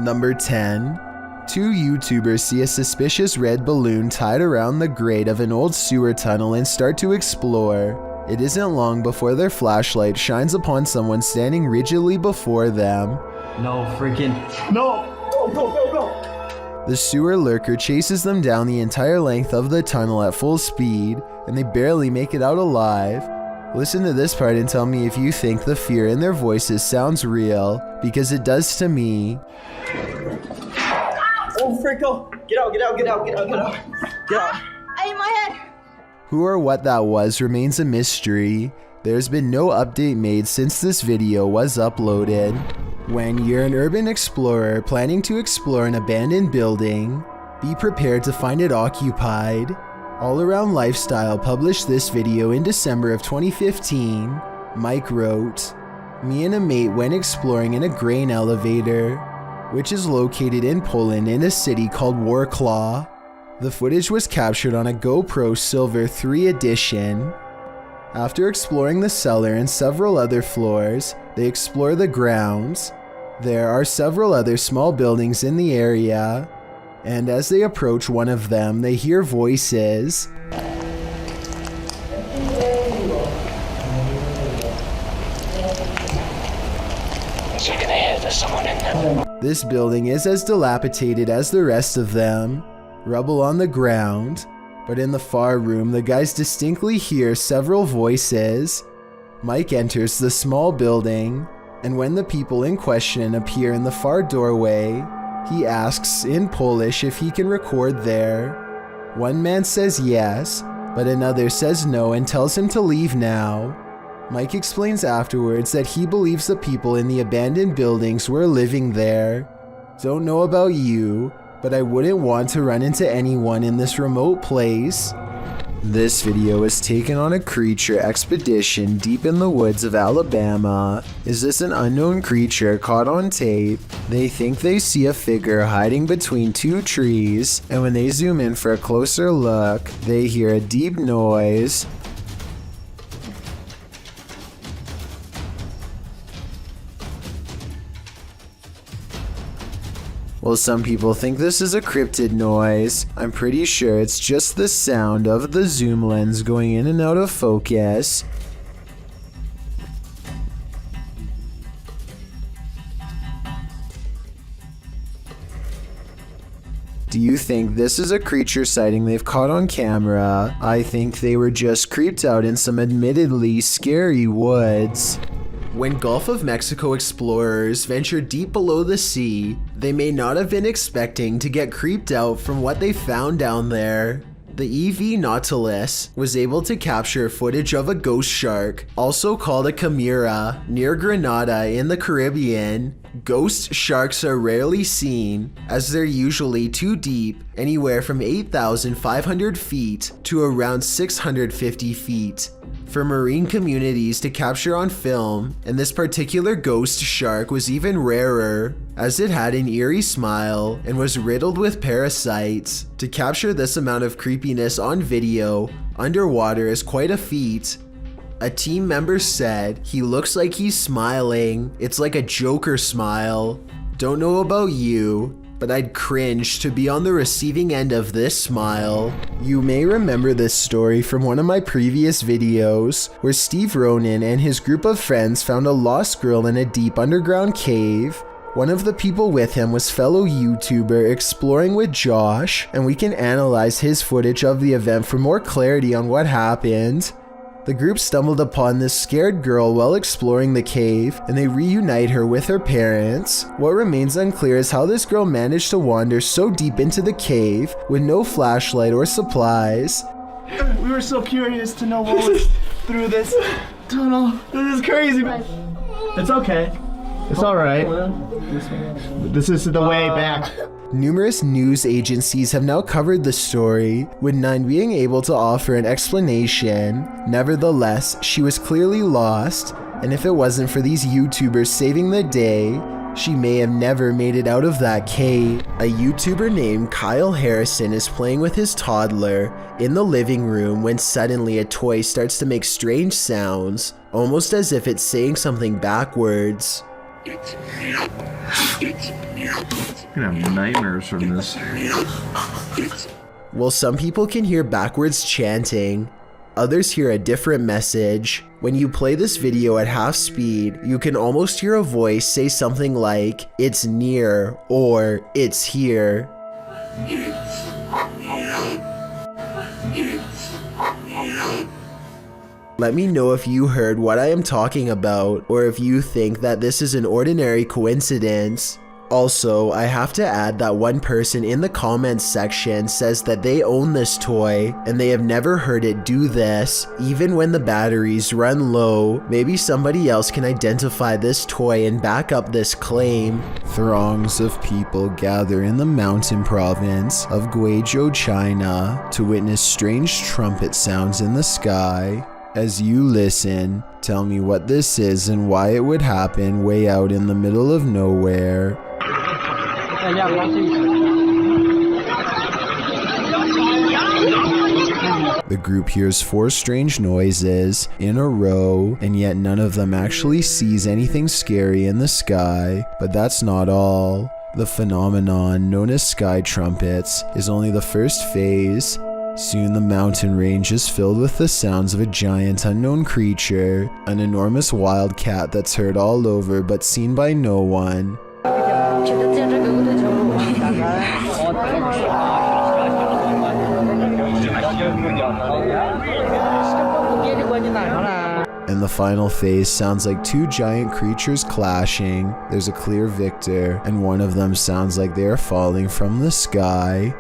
Number 10. Two YouTubers see a suspicious red balloon tied around the grate of an old sewer tunnel and start to explore. It isn't long before their flashlight shines upon someone standing rigidly before them. No freaking. No! Go! The sewer lurker chases them down the entire length of the tunnel at full speed, and they barely make it out alive. Listen to this part and tell me if you think the fear in their voices sounds real, because it does to me. Oh, freak, go! Get out! I hit my head. Who or what that was remains a mystery. There's been no update made since this video was uploaded. When you're an urban explorer planning to explore an abandoned building, be prepared to find it occupied. All Around Lifestyle published this video in December of 2015. Mike wrote, "Me and a mate went exploring in a grain elevator, which is located in Poland in a city called Warklaw. The footage was captured on a GoPro Silver 3 edition. After exploring the cellar and several other floors, they explore the grounds. There are several other small buildings in the area, and as they approach one of them, they hear voices. Is he gonna hit? There's someone in there. This building is as dilapidated as the rest of them, rubble on the ground, but in the far room, the guys distinctly hear several voices. Mike enters the small building, and when the people in question appear in the far doorway, he asks in Polish if he can record there. One man says yes, but another says no and tells him to leave now. Mike explains afterwards that he believes the people in the abandoned buildings were living there. Don't know about you, but I wouldn't want to run into anyone in this remote place." This video was taken on a creature expedition deep in the woods of Alabama. Is this an unknown creature caught on tape? They think they see a figure hiding between two trees, and when they zoom in for a closer look, they hear a deep noise. Well, some people think this is a cryptid noise. I'm pretty sure it's just the sound of the zoom lens going in and out of focus. Do you think this is a creature sighting they've caught on camera? I think they were just creeped out in some admittedly scary woods. When Gulf of Mexico explorers ventured deep below the sea, they may not have been expecting to get creeped out from what they found down there. The EV Nautilus was able to capture footage of a ghost shark, also called a chimera, near Grenada in the Caribbean. Ghost sharks are rarely seen, as they're usually too deep, anywhere from 8,500 feet to around 650 feet. For marine communities to capture on film, and this particular ghost shark was even rarer, as it had an eerie smile and was riddled with parasites. To capture this amount of creepiness on video, underwater is quite a feat. A team member said, "He looks like he's smiling. It's like a Joker smile." Don't know about you, but I'd cringe to be on the receiving end of this smile. You may remember this story from one of my previous videos, where Steve Ronan and his group of friends found a lost girl in a deep underground cave. One of the people with him was fellow YouTuber Exploring with Josh, and we can analyze his footage of the event for more clarity on what happened. The group stumbled upon this scared girl while exploring the cave, and they reunite her with her parents. What remains unclear is how this girl managed to wander so deep into the cave with no flashlight or supplies. We were so curious to know what was through this tunnel. This is crazy, man. It's okay. It's alright. This is the way back. Numerous news agencies have now covered the story, with none being able to offer an explanation. Nevertheless, she was clearly lost, and if it wasn't for these YouTubers saving the day, she may have never made it out of that cave. A YouTuber named Kyle Harrison is playing with his toddler in the living room when suddenly a toy starts to make strange sounds, almost as if it's saying something backwards. I'm gonna have nightmares from this. Well, some people can hear backwards chanting, others hear a different message. When you play this video at half speed, you can almost hear a voice say something like, "It's near," or "It's here." Let me know if you heard what I am talking about, or if you think that this is an ordinary coincidence. Also, I have to add that one person in the comments section says that they own this toy, and they have never heard it do this, even when the batteries run low. Maybe somebody else can identify this toy and back up this claim. Throngs of people gather in the mountain province of Guizhou, China, to witness strange trumpet sounds in the sky. As you listen, tell me what this is and why it would happen way out in the middle of nowhere. The group hears 4 strange noises in a row, and yet none of them actually sees anything scary in the sky. But that's not all. The phenomenon known as sky trumpets is only the first phase. Soon the mountain range is filled with the sounds of a giant unknown creature, an enormous wild cat that's heard all over but seen by no one. And the final phase sounds like 2 giant creatures clashing. There's a clear victor, and one of them sounds like they are falling from the sky.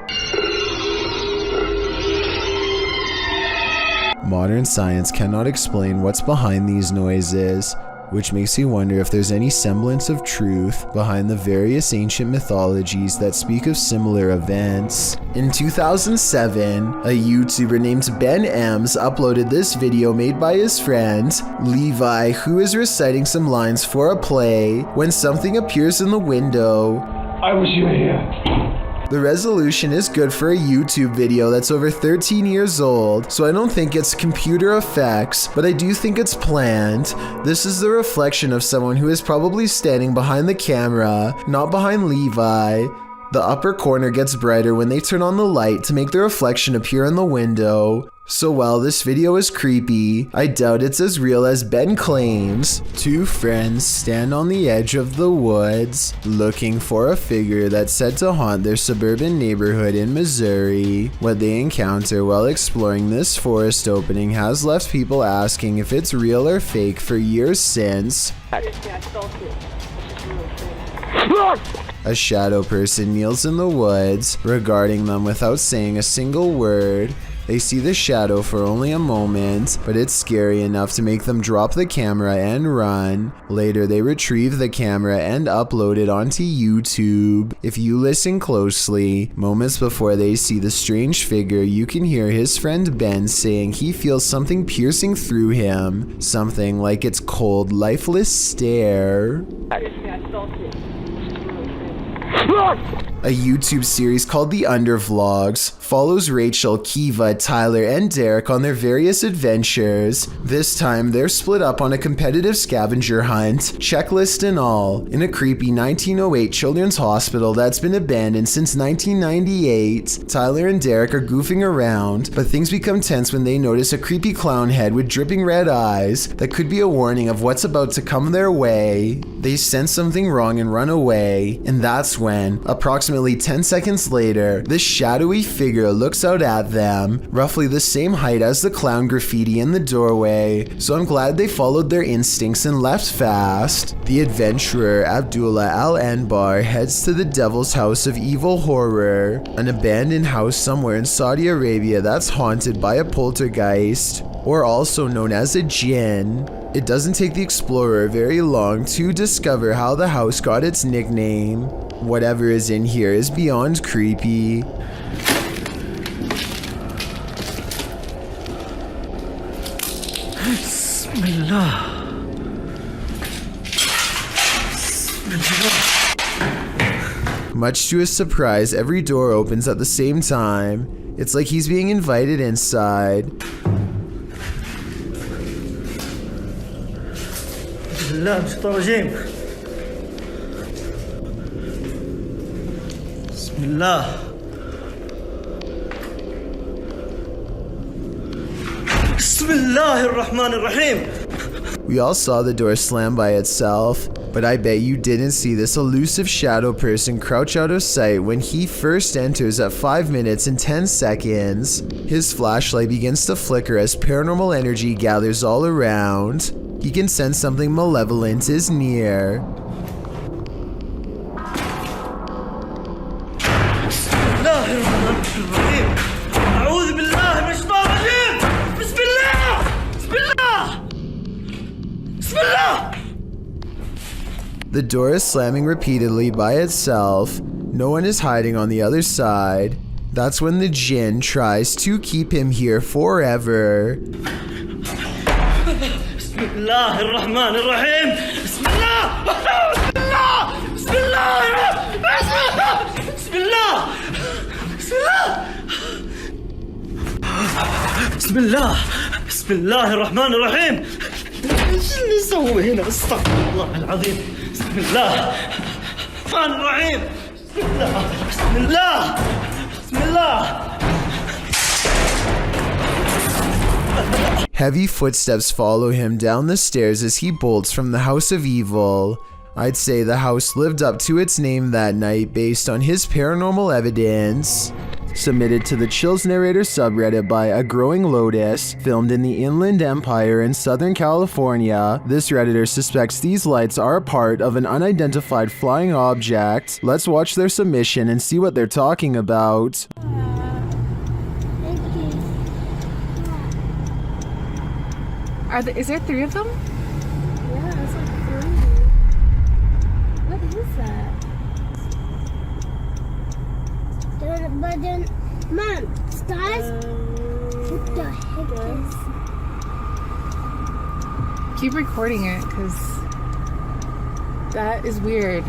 Modern science cannot explain what's behind these noises, which makes you wonder if there's any semblance of truth behind the various ancient mythologies that speak of similar events. In 2007, a YouTuber named Ben Ems uploaded this video made by his friend, Levi, who is reciting some lines for a play when something appears in the window. I wish you were here. The resolution is good for a YouTube video that's over 13 years old, so I don't think it's computer effects, but I do think it's planned. This is the reflection of someone who is probably standing behind the camera, not behind Levi. The upper corner gets brighter when they turn on the light to make the reflection appear in the window. So while this video is creepy, I doubt it's as real as Ben claims. Two friends stand on the edge of the woods, looking for a figure that's said to haunt their suburban neighborhood in Missouri. What they encounter while exploring this forest opening has left people asking if it's real or fake for years since. A shadow person kneels in the woods, regarding them without saying a single word. They see the shadow for only a moment, but it's scary enough to make them drop the camera and run. Later, they retrieve the camera and upload it onto YouTube. If you listen closely, moments before they see the strange figure, you can hear his friend Ben saying he feels something piercing through him. Something like its cold, lifeless stare. A YouTube series called The Undervlogs follows Rachel, Kiva, Tyler, and Derek on their various adventures. This time, they're split up on a competitive scavenger hunt, checklist and all, in a creepy 1908 children's hospital that's been abandoned since 1998. Tyler and Derek are goofing around, but things become tense when they notice a creepy clown head with dripping red eyes that could be a warning of what's about to come their way. They sense something wrong and run away, and that's when, approximately 10 seconds later, this shadowy figure looks out at them, roughly the same height as the clown graffiti in the doorway, so I'm glad they followed their instincts and left fast. The adventurer Abdullah Al-Anbar heads to the Devil's House of Evil Horror, an abandoned house somewhere in Saudi Arabia that's haunted by a poltergeist, or also known as a jinn. It doesn't take the explorer very long to discover how the house got its nickname. Whatever is in here is beyond creepy. Bismillah. Much to his surprise, every door opens at the same time. It's like he's being invited inside. Bismillah. We all saw the door slam by itself, but I bet you didn't see this elusive shadow person crouch out of sight when he first enters at 5 minutes and 10 seconds. His flashlight begins to flicker as paranormal energy gathers all around. He can sense something malevolent is near. The door is slamming repeatedly by itself. No one is hiding on the other side. That's when the jinn tries to keep him here forever. ايش اللي نسوي هنا؟ استغفر الله العظيم. بسم الله الرحمن الرحيم. بسم الله بسم الله. Heavy footsteps follow him down the stairs as he bolts from the House of Evil. I'd say the house lived up to its name that night based on his paranormal evidence. Submitted to the Chills Narrator subreddit by A Growing Lotus, filmed in the Inland Empire in Southern California, this redditor suspects these lights are a part of an unidentified flying object. Let's watch their submission and see what they're talking about. Is there 3 of them? Yeah, it's like 3. What is that? But then, Mom, stars? What the heck is? Keep recording it, because that is weird.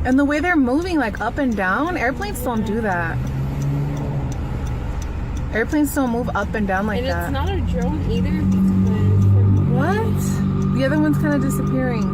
And the way they're moving, like up and down, airplanes don't do that. Airplanes don't move up and down like that. And it's not a drone either. What? The other one's kind of disappearing.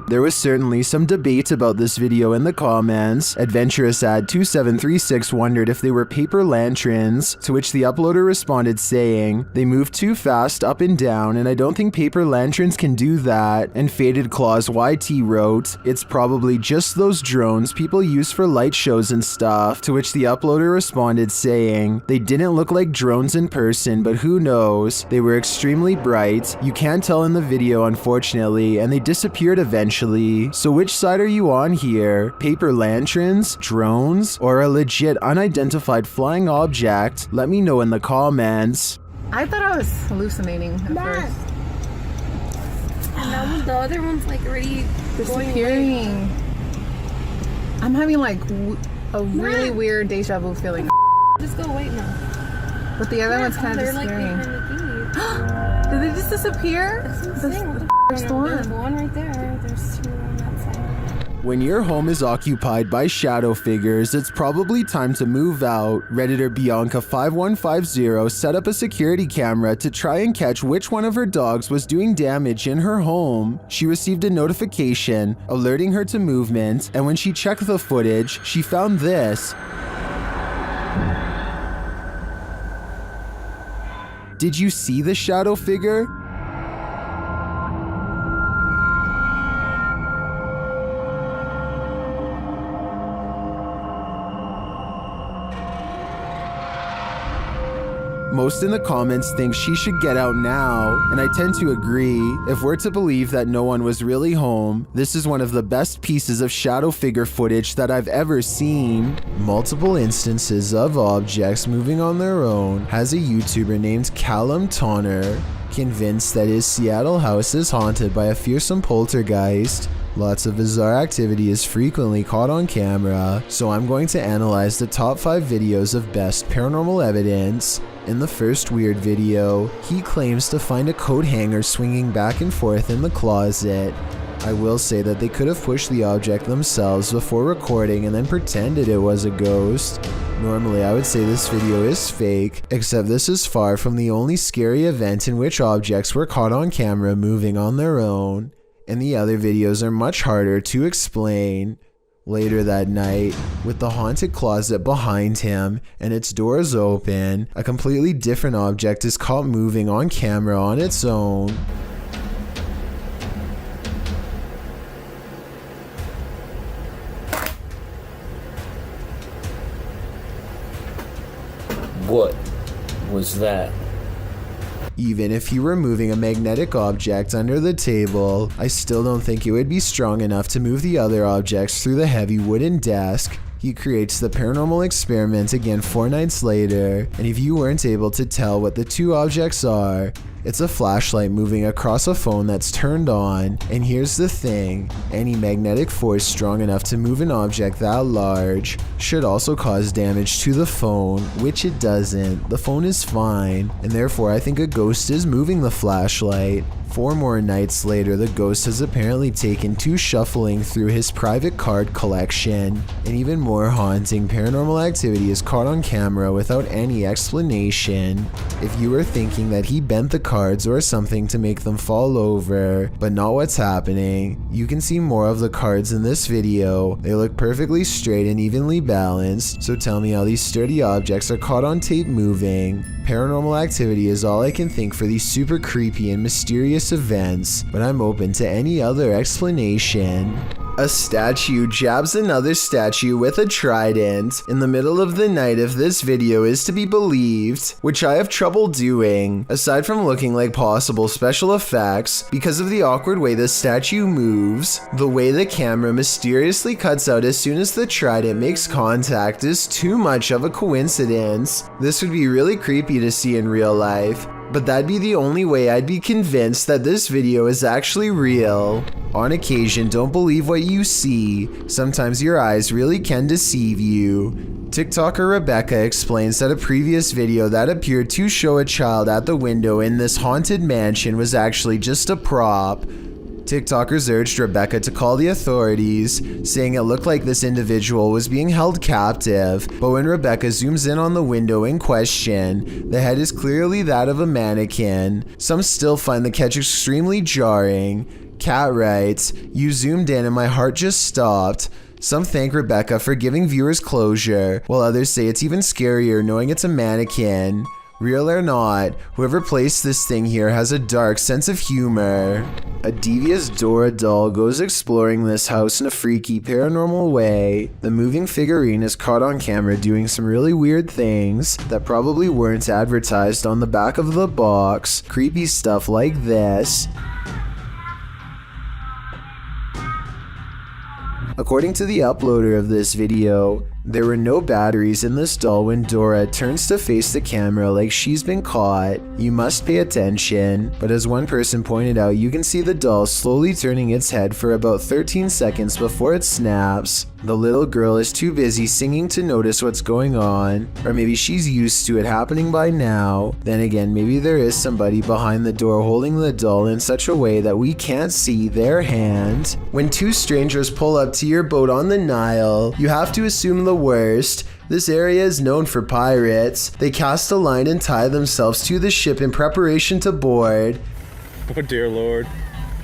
There was certainly some debate about this video in the comments. Adventurous ad 2736 wondered if they were paper lanterns, to which the uploader responded saying, "They move too fast up and down and I don't think paper lanterns can do that." And Faded Claws YT wrote, "It's probably just those drones people use for light shows and stuff," to which the uploader responded saying, "They didn't look like drones in person, but who knows? They were extremely bright. You can't tell in the video unfortunately, and they disappeared eventually. So which side are you on here? Paper lanterns, drones, or a legit unidentified flying object? Let me know in the comments." I thought I was hallucinating at first. And now the other one's like already Disappearing. I'm having like a really weird deja vu feeling. Just go away now. But the other one's kind of disappearing. Did they just disappear? That's insane. The There's one right there. There's two on that side. When your home is occupied by shadow figures, it's probably time to move out. Redditor Bianca5150 set up a security camera to try and catch which one of her dogs was doing damage in her home. She received a notification alerting her to movement, and when she checked the footage, she found this. Did you see the shadow figure? Most in the comments think she should get out now, and I tend to agree. If we're to believe that no one was really home, this is one of the best pieces of shadow figure footage that I've ever seen. Multiple instances of objects moving on their own has a YouTuber named Callum Tonner convinced that his Seattle house is haunted by a fearsome poltergeist. Lots of bizarre activity is frequently caught on camera, so I'm going to analyze the top 5 videos of best paranormal evidence. In the first weird video, he claims to find a coat hanger swinging back and forth in the closet. I will say that they could have pushed the object themselves before recording and then pretended it was a ghost. Normally I would say this video is fake, except this is far from the only scary event in which objects were caught on camera moving on their own, and the other videos are much harder to explain. Later that night, with the haunted closet behind him and its doors open, a completely different object is caught moving on camera on its own. What was that? Even if you were moving a magnetic object under the table, I still don't think it would be strong enough to move the other objects through the heavy wooden desk. He creates the paranormal experiment again 4 nights later, and if you weren't able to tell what the 2 objects are, it's a flashlight moving across a phone that's turned on. And here's the thing, any magnetic force strong enough to move an object that large should also cause damage to the phone, which it doesn't. The phone is fine, and therefore I think a ghost is moving the flashlight. 4 more nights later, the ghost has apparently taken to shuffling through his private card collection. And even more haunting, Paranormal Activity is caught on camera without any explanation. If you were thinking that he bent the cards or something to make them fall over, but not what's happening, you can see more of the cards in this video. They look perfectly straight and evenly balanced, so tell me how these sturdy objects are caught on tape moving. Paranormal Activity is all I can think for these super creepy and mysterious events, but I'm open to any other explanation. A statue jabs another statue with a trident in the middle of the night if this video is to be believed, which I have trouble doing, aside from looking like possible special effects, because of the awkward way the statue moves. The way the camera mysteriously cuts out as soon as the trident makes contact is too much of a coincidence. This would be really creepy to see in real life, but that'd be the only way I'd be convinced that this video is actually real. On occasion, don't believe what you see. Sometimes your eyes really can deceive you. TikToker Rebecca explains that a previous video that appeared to show a child at the window in this haunted mansion was actually just a prop. TikTokers urged Rebecca to call the authorities, saying it looked like this individual was being held captive, but when Rebecca zooms in on the window in question, the head is clearly that of a mannequin. Some still find the catch extremely jarring. Kat writes, "You zoomed in and my heart just stopped. Some thank Rebecca for giving viewers closure, while others say it's even scarier knowing it's a mannequin. Real or not, whoever placed this thing here has a dark sense of humor." A devious Dora doll goes exploring this house in a freaky paranormal way. The moving figurine is caught on camera doing some really weird things that probably weren't advertised on the back of the box. Creepy stuff like this. According to the uploader of this video, there were no batteries in this doll when Dora turns to face the camera like she's been caught. You must pay attention, but as one person pointed out, you can see the doll slowly turning its head for about 13 seconds before it snaps. The little girl is too busy singing to notice what's going on, or maybe she's used to it happening by now. Then again, maybe there is somebody behind the door holding the doll in such a way that we can't see their hand. When two strangers pull up to your boat on the Nile, you have to assume the worst. This area is known for pirates. They cast a line and tie themselves to the ship in preparation to board. Oh dear Lord.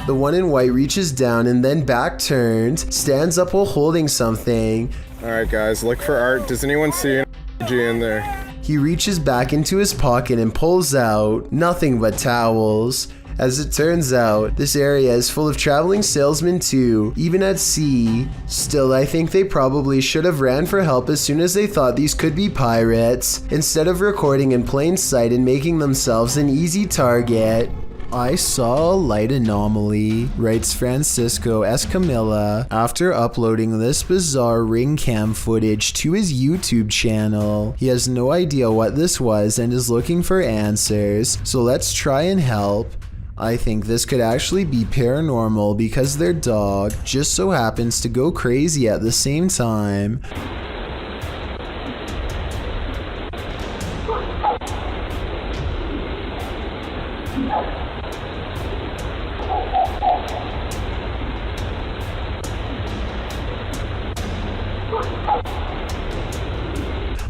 The one in white reaches down and then back turned, stands up while holding something. Alright guys, look for art. Does anyone see an RPG in there? He reaches back into his pocket and pulls out nothing but towels. As it turns out, this area is full of traveling salesmen too, even at sea. Still, I think they probably should have ran for help as soon as they thought these could be pirates, instead of recording in plain sight and making themselves an easy target. "I saw a light anomaly," writes Francisco Escamilla after uploading this bizarre ring cam footage to his YouTube channel. He has no idea what this was and is looking for answers, so let's try and help. I think this could actually be paranormal because their dog just so happens to go crazy at the same time.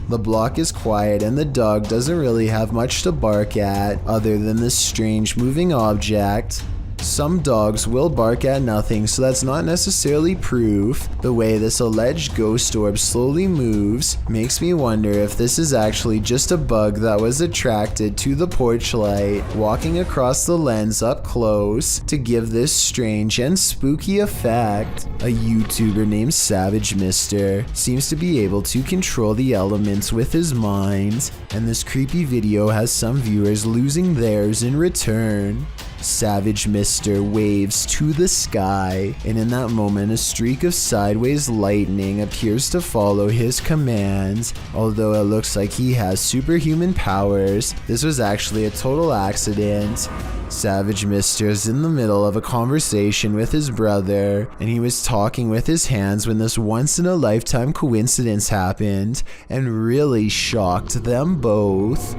The block is quiet and the dog doesn't really have much to bark at other than this strange moving object. Some dogs will bark at nothing, so that's not necessarily proof. The way this alleged ghost orb slowly moves makes me wonder if this is actually just a bug that was attracted to the porch light, walking across the lens up close to give this strange and spooky effect. A YouTuber named Savage Mister seems to be able to control the elements with his mind, and this creepy video has some viewers losing theirs in return. Savage Mister waves to the sky, and in that moment a streak of sideways lightning appears to follow his commands. Although it looks like he has superhuman powers, this was actually a total accident. Savage Mister is in the middle of a conversation with his brother, and he was talking with his hands when this once-in-a-lifetime coincidence happened and really shocked them both.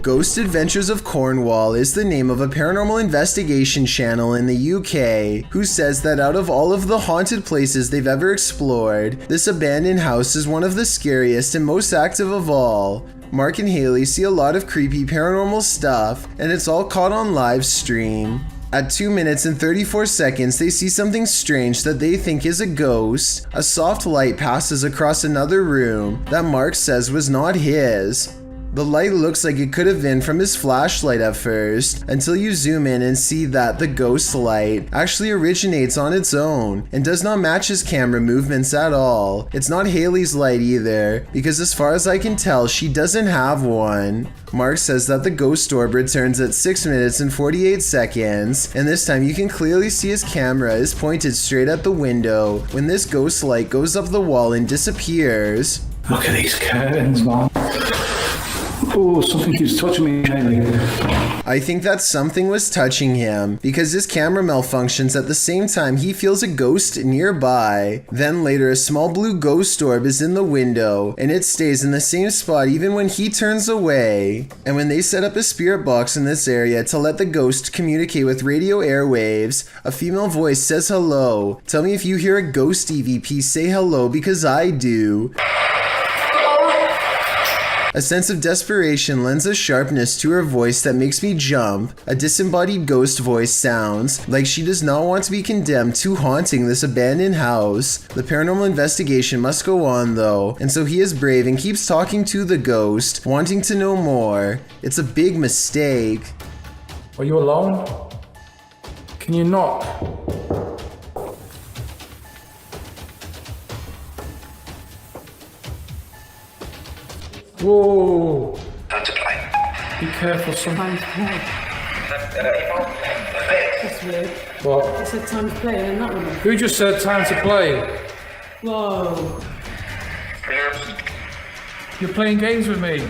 Ghost Adventures of Cornwall is the name of a paranormal investigation channel in the UK who says that out of all of the haunted places they've ever explored, this abandoned house is one of the scariest and most active of all. Mark and Haley see a lot of creepy paranormal stuff, and it's all caught on live stream. At 2 minutes and 34 seconds, they see something strange that they think is a ghost. A soft light passes across another room that Mark says was not his. The light looks like it could have been from his flashlight at first, until you zoom in and see that the ghost light actually originates on its own and does not match his camera movements at all. It's not Haley's light either, because as far as I can tell, she doesn't have one. Mark says that the ghost orb returns at 6 minutes and 48 seconds, and this time you can clearly see his camera is pointed straight at the window when this ghost light goes up the wall and disappears. Look at these curtains, man. Oh, something keeps touching me, Haley. I think that something was touching him because his camera malfunctions at the same time he feels a ghost nearby. Then later a small blue ghost orb is in the window and it stays in the same spot even when he turns away. And when they set up a spirit box in this area to let the ghost communicate with radio airwaves, a female voice says hello. Tell me if you hear a ghost EVP say hello because I do. A sense of desperation lends a sharpness to her voice that makes me jump. A disembodied ghost voice sounds like she does not want to be condemned to haunting this abandoned house. The paranormal investigation must go on though, and so he is brave and keeps talking to the ghost, wanting to know more. It's a big mistake. Are you alone? Can you knock? Whoa! Time to play. Be careful, son. Time to play. That's weird. What? I said time to play and that one. Who just said time to play? Whoa. You're playing games with me.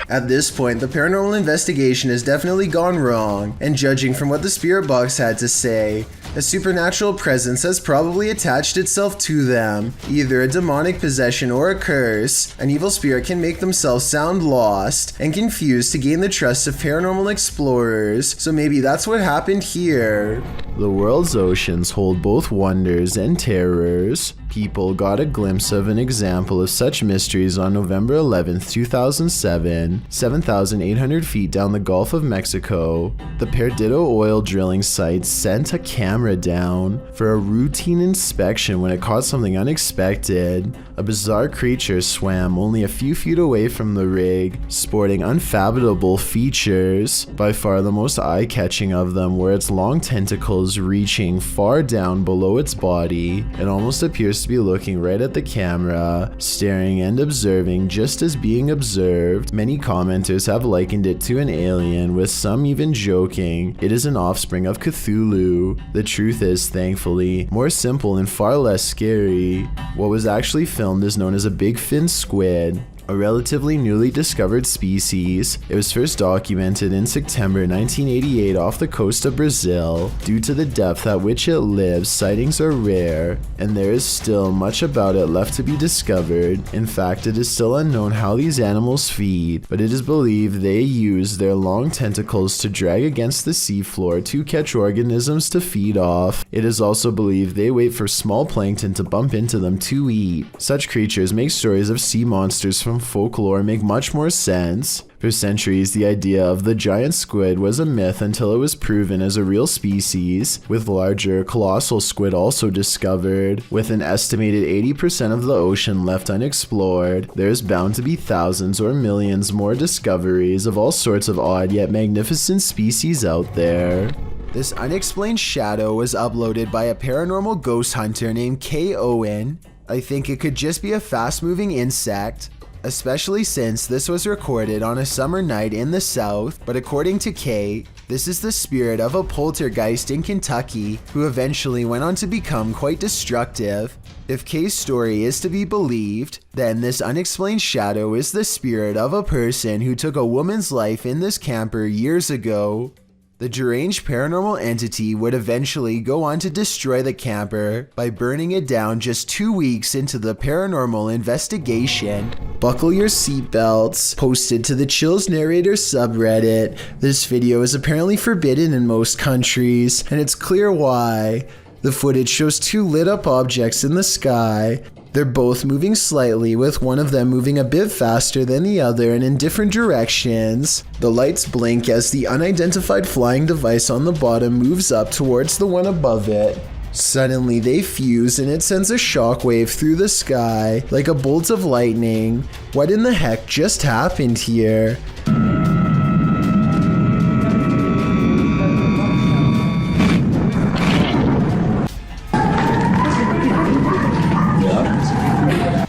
At this point, the paranormal investigation has definitely gone wrong, and judging from what the spirit box had to say, a supernatural presence has probably attached itself to them, either a demonic possession or a curse. An evil spirit can make themselves sound lost and confused to gain the trust of paranormal explorers, so maybe that's what happened here. The world's oceans hold both wonders and terrors. People got a glimpse of an example of such mysteries on November 11th, 2007, 7,800 feet down the Gulf of Mexico. The Perdido oil drilling site sent a camera down for a routine inspection when it caught something unexpected. A bizarre creature swam only a few feet away from the rig, sporting unfathomable features. By far the most eye-catching of them were its long tentacles reaching far down below its body. It almost appears to be looking right at the camera, staring and observing just as being observed. Many commenters have likened it to an alien, with some even joking it is an offspring of Cthulhu. The truth is, thankfully, more simple and far less scary. What was actually filmed is known as a big fin squid, a relatively newly discovered species. It was first documented in September 1988 off the coast of Brazil. Due to the depth at which it lives, sightings are rare, and there is still much about it left to be discovered. In fact, it is still unknown how these animals feed, but it is believed they use their long tentacles to drag against the seafloor to catch organisms to feed off. It is also believed they wait for small plankton to bump into them to eat. Such creatures make stories of sea monsters from folklore make much more sense. For centuries, the idea of the giant squid was a myth until it was proven as a real species, with larger, colossal squid also discovered. With an estimated 80% of the ocean left unexplored, there's bound to be thousands or millions more discoveries of all sorts of odd yet magnificent species out there. This unexplained shadow was uploaded by a paranormal ghost hunter named K. Owen. I think it could just be a fast-moving insect, especially since this was recorded on a summer night in the South, but according to Kay, this is the spirit of a poltergeist in Kentucky who eventually went on to become quite destructive. If Kay's story is to be believed, then this unexplained shadow is the spirit of a person who took a woman's life in this camper years ago. The deranged paranormal entity would eventually go on to destroy the camper by burning it down just 2 weeks into the paranormal investigation. Buckle your seatbelts. Posted to the Chills Narrator subreddit. This video is apparently forbidden in most countries, and it's clear why. The footage shows two lit up objects in the sky. They're both moving slightly, with one of them moving a bit faster than the other and in different directions. The lights blink as the unidentified flying device on the bottom moves up towards the one above it. Suddenly they fuse and it sends a shockwave through the sky like a bolt of lightning. What in the heck just happened here?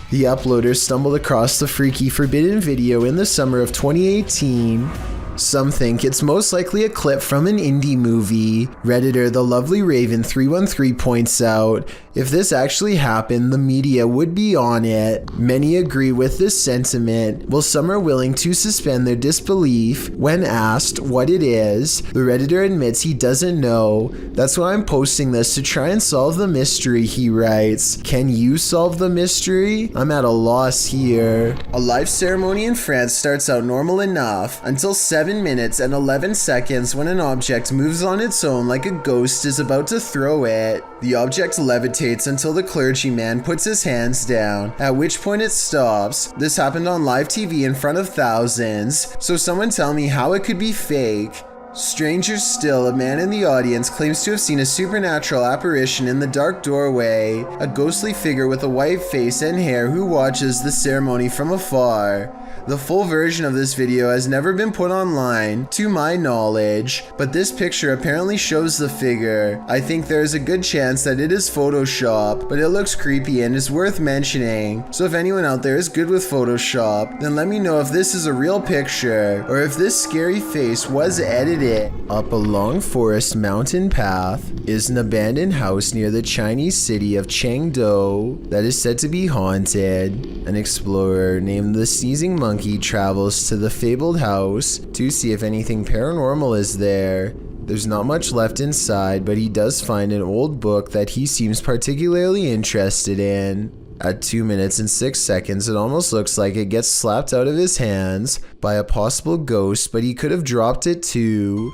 The uploader stumbled across the freaky forbidden video in the summer of 2018. Some think it's most likely a clip from an indie movie. Redditor The Lovely Raven 313 points out, if this actually happened, the media would be on it. Many agree with this sentiment, while some are willing to suspend their disbelief when asked what it is. The Redditor admits he doesn't know. That's why I'm posting this, to try and solve the mystery, he writes. Can you solve the mystery? I'm at a loss here. A live ceremony in France starts out normal enough until 7 7 minutes and 11 seconds when an object moves on its own like a ghost is about to throw it. The object levitates until the clergyman puts his hands down, at which point it stops. This happened on live TV in front of thousands, so someone tell me how it could be fake. Stranger still, a man in the audience claims to have seen a supernatural apparition in the dark doorway, a ghostly figure with a white face and hair who watches the ceremony from afar. The full version of this video has never been put online, to my knowledge, but this picture apparently shows the figure. I think there is a good chance that it is Photoshop, but it looks creepy and is worth mentioning. So if anyone out there is good with Photoshop, then let me know if this is a real picture, or if this scary face was edited. Up a long forest mountain path is an abandoned house near the Chinese city of Chengdu that is said to be haunted. An explorer named the Sneezing Monkey travels to the fabled house to see if anything paranormal is there. There's not much left inside, but he does find an old book that he seems particularly interested in. At 2 minutes and 6 seconds, it almost looks like it gets slapped out of his hands by a possible ghost, but he could have dropped it too.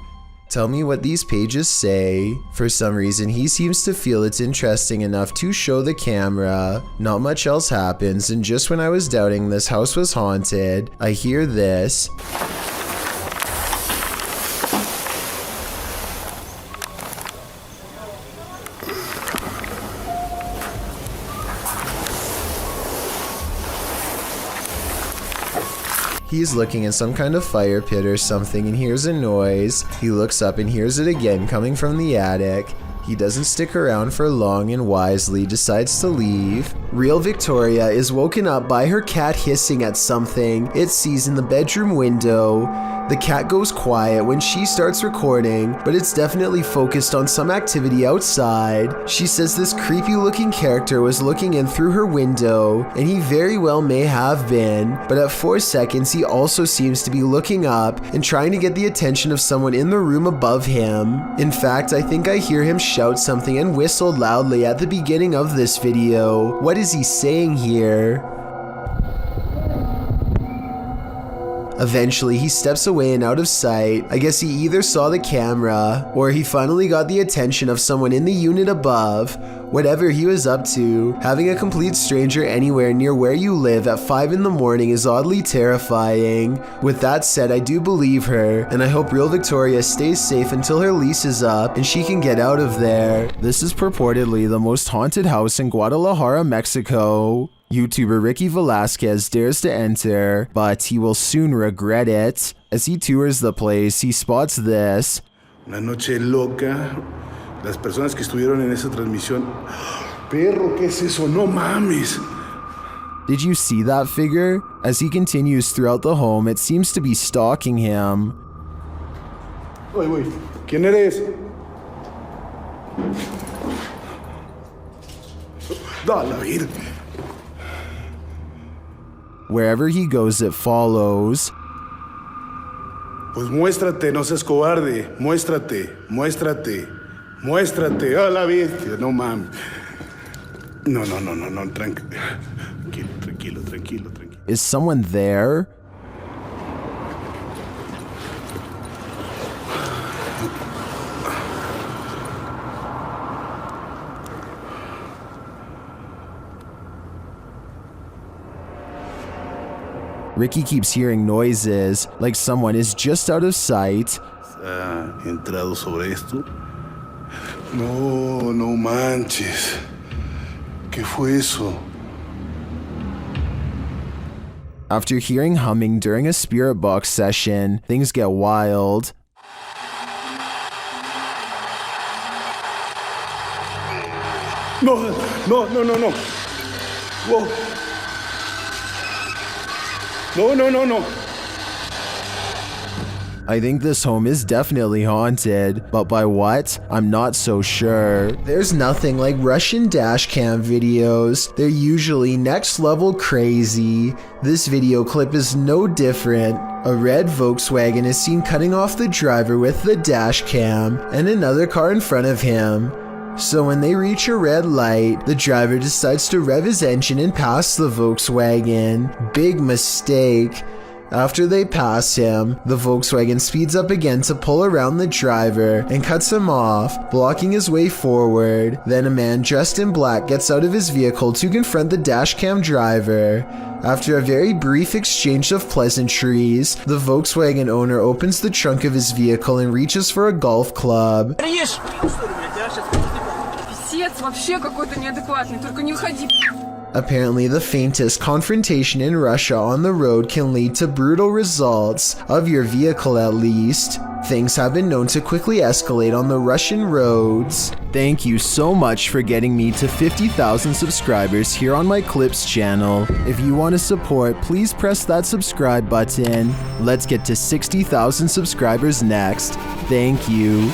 Tell me what these pages say. For some reason, he seems to feel it's interesting enough to show the camera. Not much else happens, and just when I was doubting this house was haunted, I hear this. He's looking in some kind of fire pit or something and hears a noise. He looks up and hears it again coming from the attic. He doesn't stick around for long and wisely decides to leave. Real Victoria is woken up by her cat hissing at something it sees in the bedroom window. The cat goes quiet when she starts recording, but it's definitely focused on some activity outside. She says this creepy looking character was looking in through her window, and he very well may have been, but at 4 seconds he also seems to be looking up and trying to get the attention of someone in the room above him. In fact, I think I hear him shout something and whistle loudly at the beginning of this video. What is he saying here? Eventually, he steps away and out of sight. I guess he either saw the camera, or he finally got the attention of someone in the unit above. Whatever he was up to, having a complete stranger anywhere near where you live at 5 in the morning is oddly terrifying. With that said, I do believe her, and I hope Real Victoria stays safe until her lease is up and she can get out of there. This is purportedly the most haunted house in Guadalajara, Mexico. YouTuber Ricky Velasquez dares to enter, but he will soon regret it. As he tours the place, he spots this. Una noche loca. Las personas que estuvieron en esa transmisión. Perro, ¿qué es eso? No mames. Did you see that figure? As he continues throughout the home, it seems to be stalking him. Oye, güey, ¿quién eres? Da la vida. Wherever he goes, it follows. Pues muéstrate, no seas cobarde. Muéstrate, muéstrate, muéstrate. A la bestia, no mames. No, tranquilo. Is someone there? Ricky keeps hearing noises, like someone is just out of sight. ¿Ha entrado sobre esto? No manches. ¿Qué fue eso? After hearing humming during a spirit box session, things get wild. No. Whoa. No. I think this home is definitely haunted, but by what? I'm not so sure. There's nothing like Russian dashcam videos. They're usually next level crazy. This video clip is no different. A red Volkswagen is seen cutting off the driver with the dashcam and another car in front of him. So when they reach a red light, the driver decides to rev his engine and pass the Volkswagen. Big mistake. After they pass him, the Volkswagen speeds up again to pull around the driver and cuts him off, blocking his way forward. Then a man dressed in black gets out of his vehicle to confront the dashcam driver. After a very brief exchange of pleasantries, the Volkswagen owner opens the trunk of his vehicle and reaches for a golf club. Apparently, the faintest confrontation in Russia on the road can lead to brutal results, of your vehicle at least. Things have been known to quickly escalate on the Russian roads. Thank you so much for getting me to 50,000 subscribers here on my Clips channel. If you want to support, please press that subscribe button. Let's get to 60,000 subscribers next. Thank you.